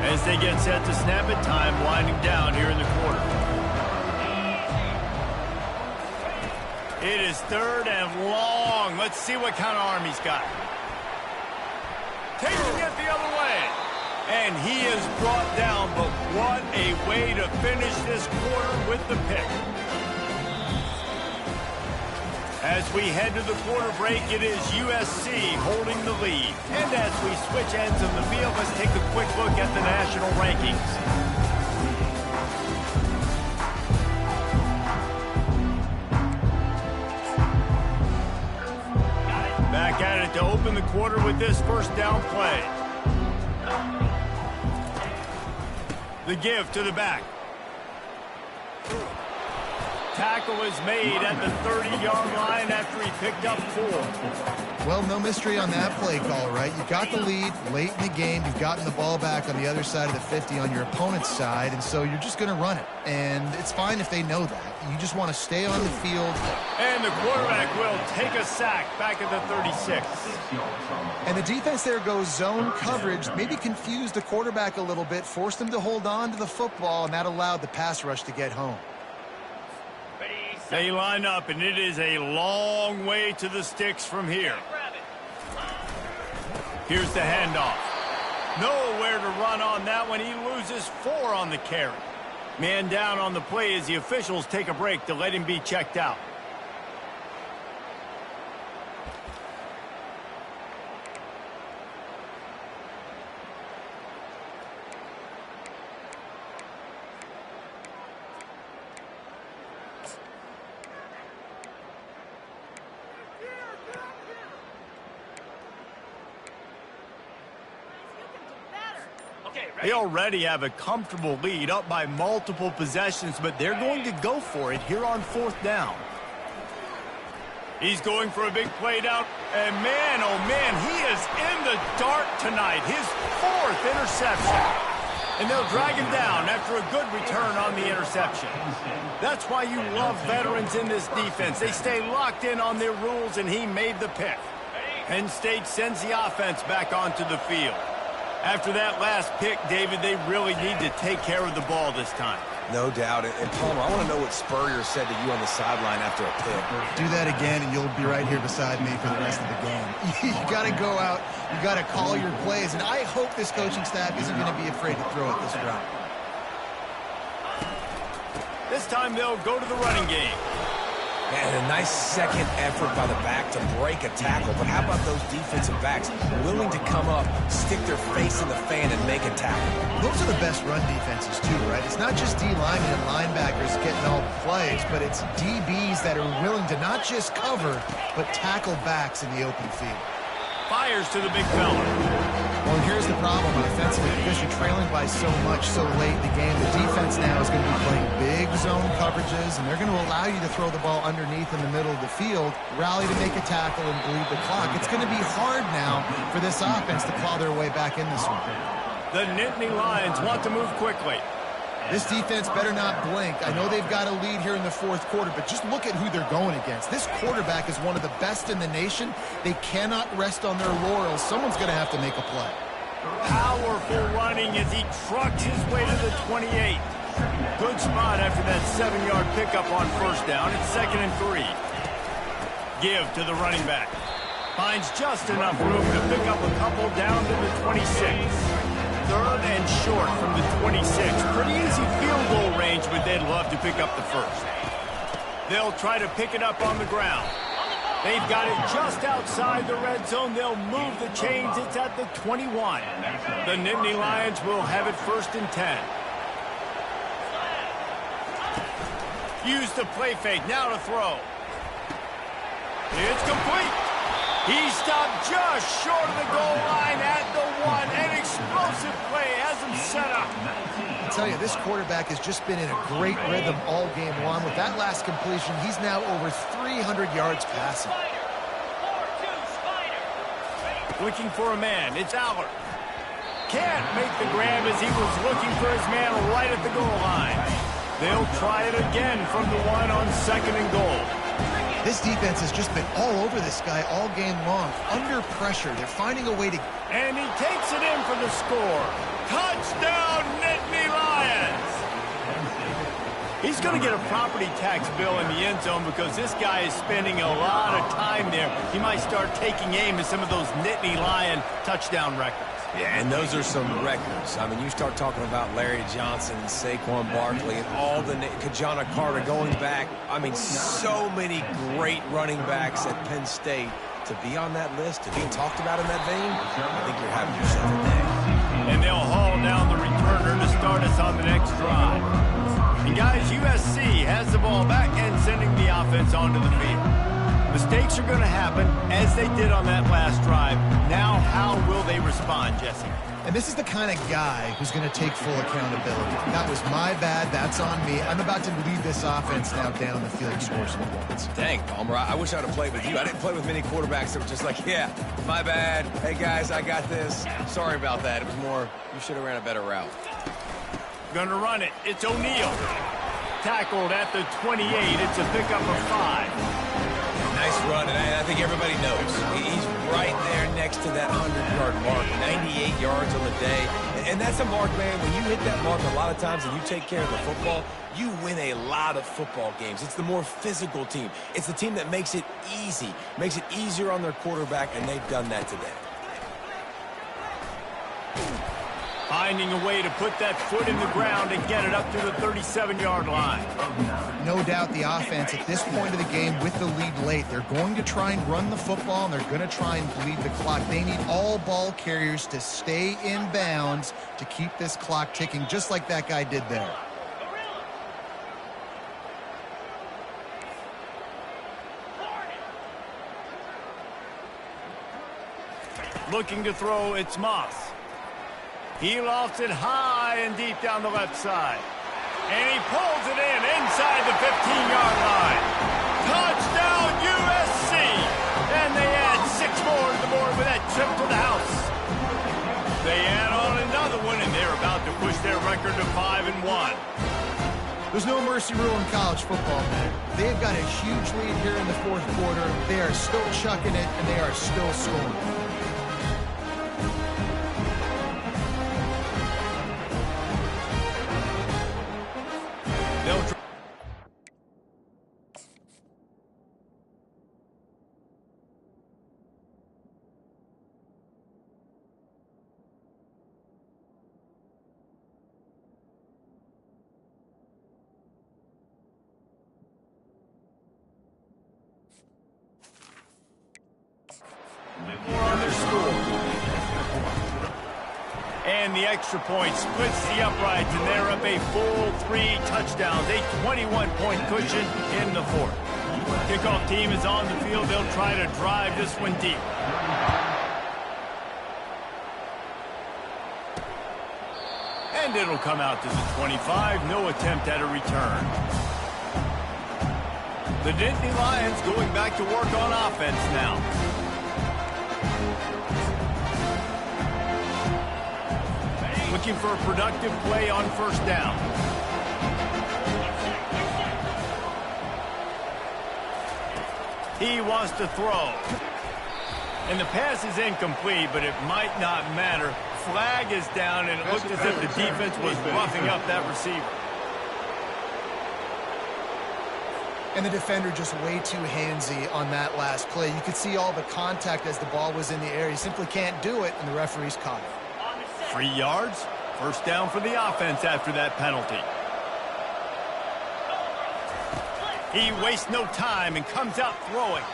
As they get set to snap it, time winding down here in the quarter. It is third and long. Let's see what kind of arm he's got. Taking it the other way. And he is brought down, but what a way to finish this quarter with the pick. As we head to the quarter break, it is USC holding the lead. And as we switch ends of the field, let's take a quick look at the national rankings. Back at it to open the quarter with this first down play. The give to the back. Tackle is made at the 30-yard line after he picked up 4. Well, no mystery on that play call, right? You got the lead late in the game. You've gotten the ball back on the other side of the 50 on your opponent's side, and so you're just going to run it. And it's fine if they know that. You just want to stay on the field. And the quarterback will take a sack back at the 36. And the defense there goes zone coverage, maybe confused the quarterback a little bit, forced him to hold on to the football, and that allowed the pass rush to get home. They line up, and it is a long way to the sticks from here. Here's the handoff. Nowhere to run on that one. He loses 4 on the carry. Man down on the play as the officials take a break to let him be checked out. They already have a comfortable lead up by multiple possessions, but they're going to go for it here on fourth down. He's going for a big play down, and man, oh man, he is in the dark tonight. His 4th interception. And they'll drag him down after a good return on the interception. That's why you love veterans in this defense. They stay locked in on their rules, and he made the pick. Penn State sends the offense back onto the field. After that last pick, David, they really need to take care of the ball this time. No doubt. And Palmer, I want to know what Spurrier said to you on the sideline after a pick. Do that again, and you'll be right here beside me for the rest of the game. You got to go out. You got to call your plays, and I hope this coaching staff isn't going to be afraid to throw it this route. This time they'll go to the running game. Man, a nice second effort by the back to break a tackle. But how about those defensive backs willing to come up, stick their face in the fan, and make a tackle? Those are the best run defenses, too, right? It's not just D linemen and linebackers getting all the plays, but it's DBs that are willing to not just cover, but tackle backs in the open field. Fires to the big fella. Well, here's the problem offensively. Because you're trailing by so much so late in the game, the defense now is going to be playing big zone coverages, and they're going to allow you to throw the ball underneath in the middle of the field, rally to make a tackle, and bleed the clock. It's going to be hard now for this offense to claw their way back in this one. The Nittany Lions want to move quickly. This defense better not blink. I know they've got a lead here in the 4th quarter, but just look at who they're going against. This quarterback is one of the best in the nation. They cannot rest on their laurels. Someone's going to have to make a play. Powerful running as he trucks his way to the 28. Good spot after that 7-yard pickup on first down. It's 2nd and 3. Give to the running back. Finds just enough room to pick up a couple down to the 26. 3rd and short from the 26. Pretty easy field goal range, but they'd love to pick up the first. They'll try to pick it up on the ground. They've got it just outside the red zone. They'll move the chains. It's at the 21. The Nittany Lions will have it 1st and 10. Use the play fake. Now to throw. It's complete. He stopped just short of the goal line at the 1. An explosive play has him set up. I tell you, this quarterback has just been in a great rhythm all game long. With that last completion, he's now over 300 yards passing. Looking for a man. It's Aller. Can't make the grab as he was looking for his man right at the goal line. They'll try it again from the 1 on 2nd and goal. This defense has just been all over this guy all game long. Under pressure, they're finding a way to... And he takes it in for the score. Touchdown, Nittany Lions! He's going to get a property tax bill in the end zone because this guy is spending a lot of time there. He might start taking aim at some of those Nittany Lion touchdown records. Yeah, and those are some records. I mean, you start talking about Larry Johnson, Saquon Barkley, and all the Kajana Carter going back. I mean, so many great running backs at Penn State. To be on that list, to be talked about in that vein, I think you're having yourself a day. And they'll haul down the returner to start us on the next drive. And guys, USC has the ball back and sending the offense onto the field. Mistakes are going to happen, as they did on that last drive. Now, how will they respond, Jesse? And this is the kind of guy who's going to take full accountability. That was my bad. That's on me. I'm about to lead this offense now down the field and score some points. Dang, Palmer, I wish I'd have played with you. I didn't play with many quarterbacks that were just like, yeah, my bad. Hey, guys, I got this. Sorry about that. It was more, you should have ran a better route. Going to run it. It's O'Neal. Tackled at the 28. It's a pickup of 5. Nice run, and I think everybody knows. He's right there next to that 100-yard mark, 98 yards on the day. And that's a mark, man. When you hit that mark a lot of times and you take care of the football, you win a lot of football games. It's the more physical team. It's the team that makes it easy, makes it easier on their quarterback, and they've done that today. Finding a way to put that foot in the ground and get it up to the 37-yard line. No doubt the offense at this point of the game with the lead late, they're going to try and run the football, and they're going to try and bleed the clock. They need all ball carriers to stay in bounds to keep this clock ticking, just like that guy did there. Looking to throw, it's Moss. He lofts it high and deep down the left side. And he pulls it in inside the 15-yard line. Touchdown, USC! And they add 6 more to the board with that trip to the house. They add on another one, and they're about to push their record to 5-1. There's no mercy rule in college football, man. They've got a huge lead here in the 4th quarter. They are still chucking it, and they are still scoring. On their score. And the extra point splits the uprights, and they're up a full 3 touchdowns, a 21-point cushion in the 4th. Kickoff team is on the field. They'll try to drive this one deep. And it'll come out to the 25. No attempt at a return. The Nittany Lions going back to work on offense now. Looking for a productive play on 1st down. He wants to throw. And the pass is incomplete, but it might not matter. Flag is down, and it looked as if the defense was roughing up that receiver. And the defender just way too handsy on that last play. You could see all the contact as the ball was in the air. He simply can't do it, and the referee's caught it. 3 yards. 1st down for the offense after that penalty. He wastes no time and comes out throwing.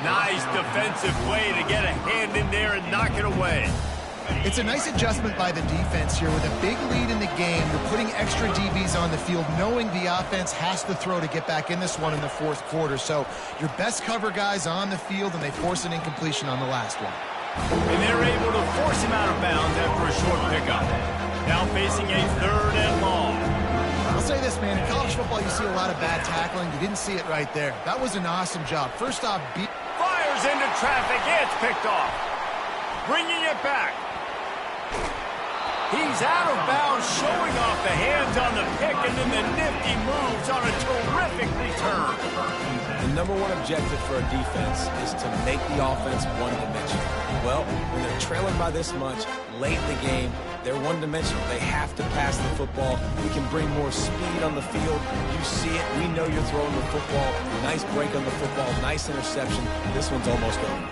Nice defensive play to get a hand in there and knock it away. It's a nice adjustment by the defense here. With a big lead in the game, you're putting extra DBs on the field, knowing the offense has to throw to get back in this one in the fourth quarter. So your best cover guys on the field, and they force an incompletion on the last one. And they're able to force him out of bounds after a short pickup. Now facing a 3rd and long. I'll say this, man. In college football, you see a lot of bad tackling. You didn't see it right there. That was an awesome job. First off, fires into traffic. It's picked off. Bringing it back. He's out of bounds, showing off the hands on the pick, and then the nifty moves on a terrific return. The number one objective for a defense is to make the offense one-dimensional. Well, when they're trailing by this much, late in the game, they're one-dimensional. They have to pass the football. We can bring more speed on the field. You see it. We know you're throwing the football. Nice break on the football. Nice interception. This one's almost over.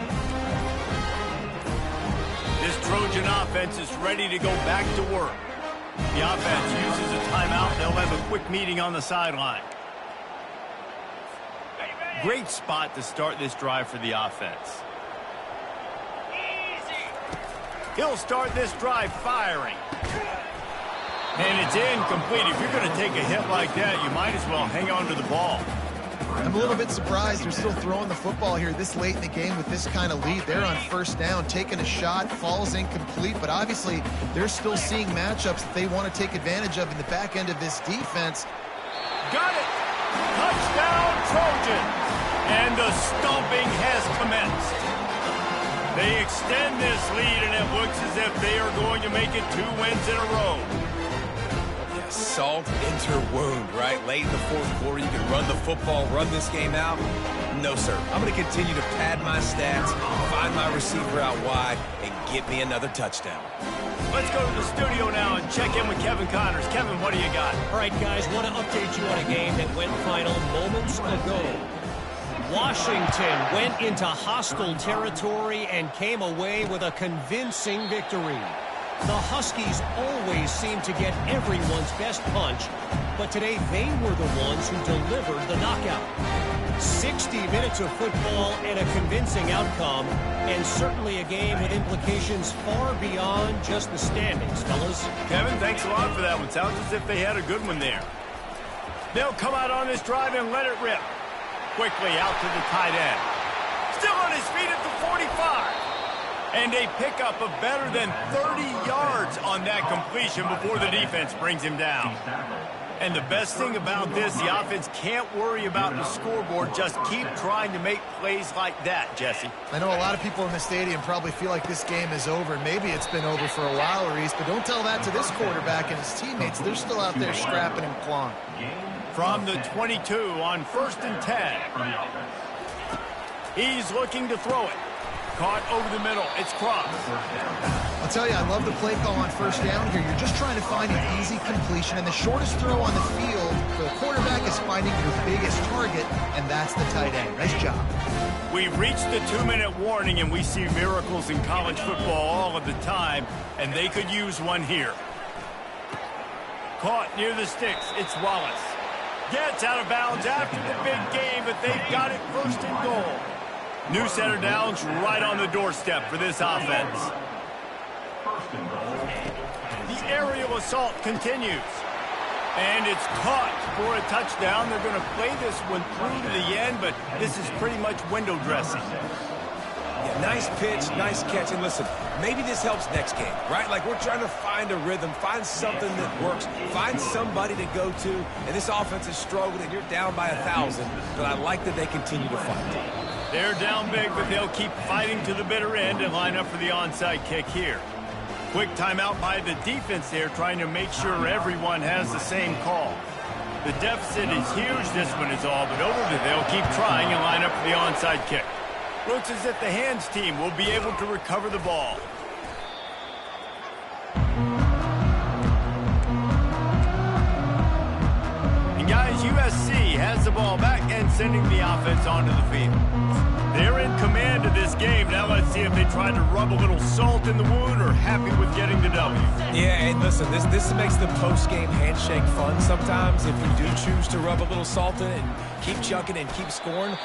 This Trojan offense is ready to go back to work. The offense uses a timeout. They'll have a quick meeting on the sideline. Great spot to start this drive for the offense. He'll start this drive firing. And it's incomplete. If you're going to take a hit like that, you might as well hang on to the ball. I'm a little bit surprised they're still throwing the football here this late in the game with this kind of lead. They're on first down, taking a shot, falls incomplete, but obviously they're still seeing matchups that they want to take advantage of in the back end of this defense. Got it! Touchdown, Trojans! And the stomping has commenced. They extend this lead, and it looks as if they are going to make it 2 wins in a row. Yeah, salt enter wound, right? Late in the fourth quarter, you can run the football, run this game out. No, sir. I'm going to continue to pad my stats, find my receiver out wide, and get me another touchdown. Let's go to the studio now and check in with Kevin Connors. Kevin, what do you got? All right, guys, want to update you on a game that went final moments ago. Washington went into hostile territory and came away with a convincing victory. The Huskies always seem to get everyone's best punch, but today they were the ones who delivered the knockout. 60 minutes of football and a convincing outcome, and certainly a game with implications far beyond just the standings, fellas. Kevin, thanks a lot for that one. Sounds as if they had a good one there. They'll come out on this drive and let it rip. Quickly out to the tight end. Still on his feet at the 45. And a pickup of better than 30 yards on that completion before the defense brings him down. And the best thing about this, the offense can't worry about the scoreboard. Just keep trying to make plays like that, Jesse. I know a lot of people in the stadium probably feel like this game is over. Maybe it's been over for a while, Reese, but don't tell that to this quarterback and his teammates. They're still out there scrapping and clawing. From the 22 on 1st and 10. He's looking to throw it. Caught over the middle. It's crossed. I'll tell you, I love the play call on first down here. You're just trying to find an easy completion, and the shortest throw on the field for the quarterback is finding your biggest target, and that's the tight end. Nice job. We've reached the 2-minute warning, and we see miracles in college football all of the time, and they could use one here. Caught near the sticks. It's Wallace. Gets out of bounds after the big game, but they've got it 1st and goal. New set of downs right on the doorstep for this offense. The aerial assault continues. And it's caught for a touchdown. They're going to play this one through to the end, but this is pretty much window dressing. Yeah, nice pitch, nice catch. And listen, maybe this helps next game, right? Like we're trying to find a rhythm, find something that works, find somebody to go to. And this offense is struggling, and you're down by 1,000. But I like that they continue to fight. They're down big, but they'll keep fighting to the bitter end and line up for the onside kick here. Quick timeout by the defense there, trying to make sure everyone has the same call. The deficit is huge, this one is all, but they'll keep trying and line up for the onside kick. Looks as if the hands team will be able to recover the ball. And guys, USC has the ball back and sending the offense onto the field. They're in command of this game. Now let's see if they try to rub a little salt in the wound or happy with getting the W. Yeah, and listen, this makes the post-game handshake fun sometimes. If you do choose to rub a little salt in it and keep chucking and keep scoring,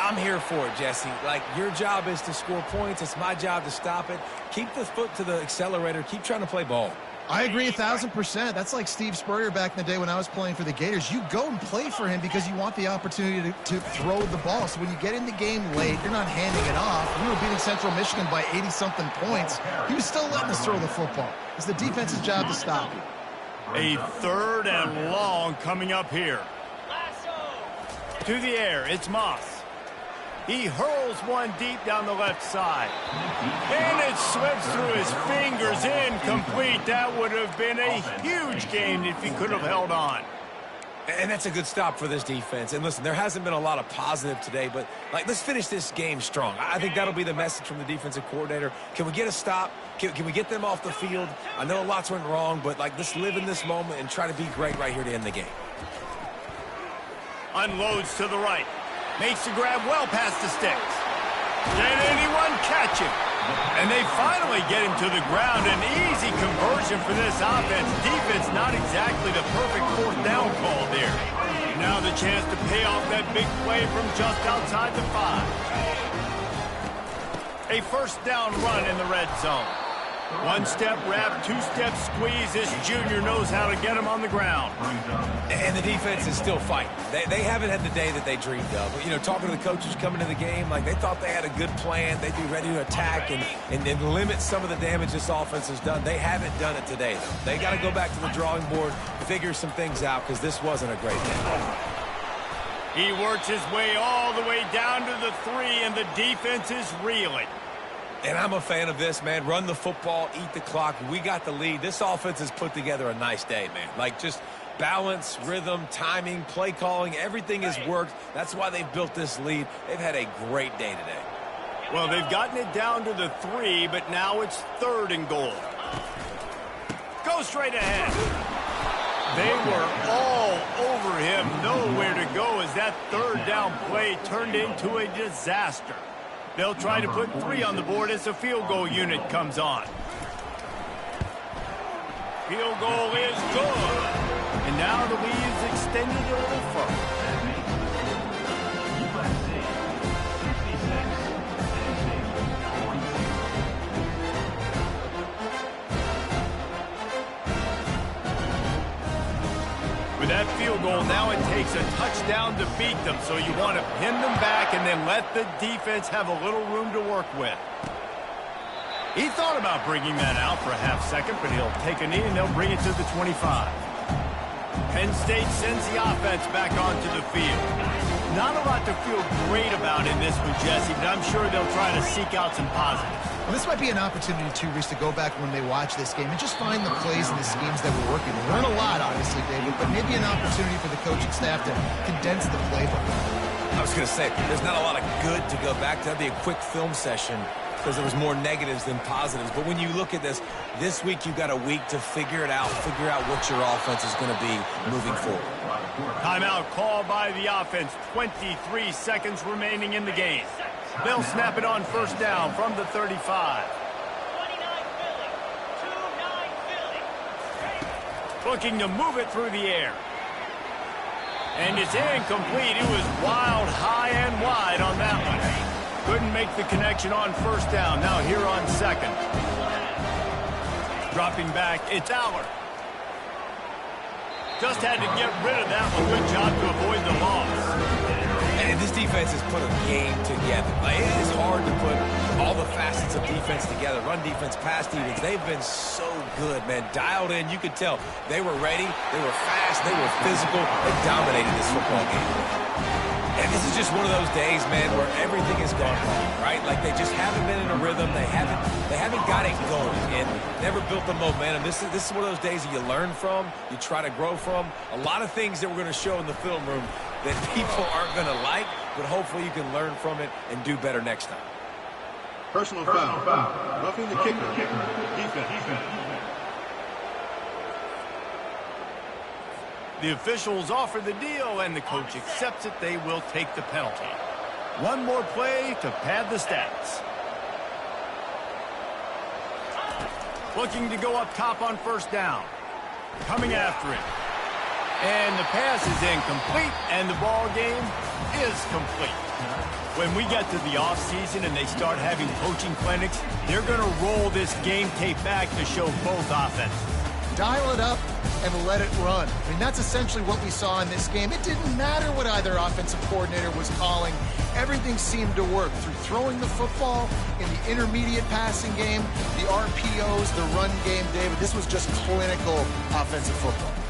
I'm here for it, Jesse. Like, your job is to score points. It's my job to stop it. Keep the foot to the accelerator. Keep trying to play ball. I agree 1,000%. That's like Steve Spurrier back in the day when I was playing for the Gators. You go and play for him because you want the opportunity to throw the ball. So when you get in the game late, you're not handing it off. We were beating Central Michigan by 80-something points. He was still letting us throw the football. It's the defense's job to stop you. A 3rd and long coming up here. To the air, it's Moss. He hurls one deep down the left side. And it slips through his fingers, incomplete. That would have been a huge gain if he could have held on. And that's a good stop for this defense. And listen, there hasn't been a lot of positive today, but like, let's finish this game strong. I think that'll be the message from the defensive coordinator. Can we get a stop? Can we get them off the field? I know lots went wrong, but like, let's live in this moment and try to be great right here to end the game. Unloads to the right. Makes the grab well past the sticks. Can anyone catch him? And they finally get him to the ground. An easy conversion for this offense. Defense not exactly the perfect 4th down call there. Now the chance to pay off that big play from just outside the 5. A 1st down run in the red zone. 1-step wrap, 2-step squeeze. This junior knows how to get him on the ground. And the defense is still fighting. They haven't had the day that they dreamed of. But, you know, talking to the coaches coming into the game, like, they thought they had a good plan. They'd be ready to attack and limit some of the damage this offense has done. They haven't done it today, though. They got to go back to the drawing board, figure some things out, because this wasn't a great game. He works his way all the way down to the 3, and the defense is reeling. And I'm a fan of this, man. Run the football, eat the clock. We got the lead. This offense has put together a nice day, man. Like, just balance, rhythm, timing, play calling, everything has worked. That's why they've built this lead. They've had a great day today. Well, they've gotten it down to the 3, but now it's 3rd and goal. Go straight ahead. They were all over him. Nowhere to go as that 3rd down play turned into a disaster. They'll try to put 3 on the board as the field goal unit comes on. Field goal is good. And now the lead is extended a little further. With that field goal, now it takes a touchdown to beat them, so you want to pin them back and then let the defense have a little room to work with. He thought about bringing that out for a half second, but he'll take a knee and they'll bring it to the 25. Penn State sends the offense back onto the field. Not a lot to feel great about in this one, Jesse, but I'm sure they'll try to seek out some positives. Well, this might be an opportunity, too, Reese, to go back when they watch this game and just find the plays and the schemes that were working. We learn a lot, obviously, David, but maybe an opportunity for the coaching staff to condense the playbook. I was going to say, there's not a lot of good to go back to. That'd be a quick film session because there was more negatives than positives. But when you look at this week you've got a week to figure it out, figure out what your offense is going to be moving forward. Timeout called by the offense. 23 seconds remaining in the game. They'll snap it on 1st down from the 35. Looking to move it through the air. And it's incomplete. It was wild, high and wide on that one. Couldn't make the connection on 1st down. Now here on 2nd. Dropping back, it's Aller. Just had to get rid of that one. Good job to avoid the loss. And this defense has put a game together. Like, it is hard to put all the facets of defense together. Run defense, pass defense. They've been so good, man. Dialed in. You could tell they were ready. They were fast. They were physical. They dominated this football game. And this is just one of those days, man, where everything has gone wrong, right? Like, they just haven't been in a rhythm. They haven't got it going and never built the momentum. This is one of those days that you learn from, you try to grow from. A lot of things that we're going to show in the film room that people aren't going to like, but hopefully you can learn from it and do better next time. Personal foul. Roughing the kicker. Defense. The officials offer the deal, and the coach accepts it. They will take the penalty. One more play to pad the stats. Looking to go up top on 1st down. Coming after it. And the pass is incomplete, and the ball game is complete. When we get to the offseason and they start having coaching clinics, they're going to roll this game tape back to show both offenses. Dial it up and let it run. I mean, that's essentially what we saw in this game. It didn't matter what either offensive coordinator was calling. Everything seemed to work through throwing the football in the intermediate passing game, the RPOs, the run game, David. This was just clinical offensive football.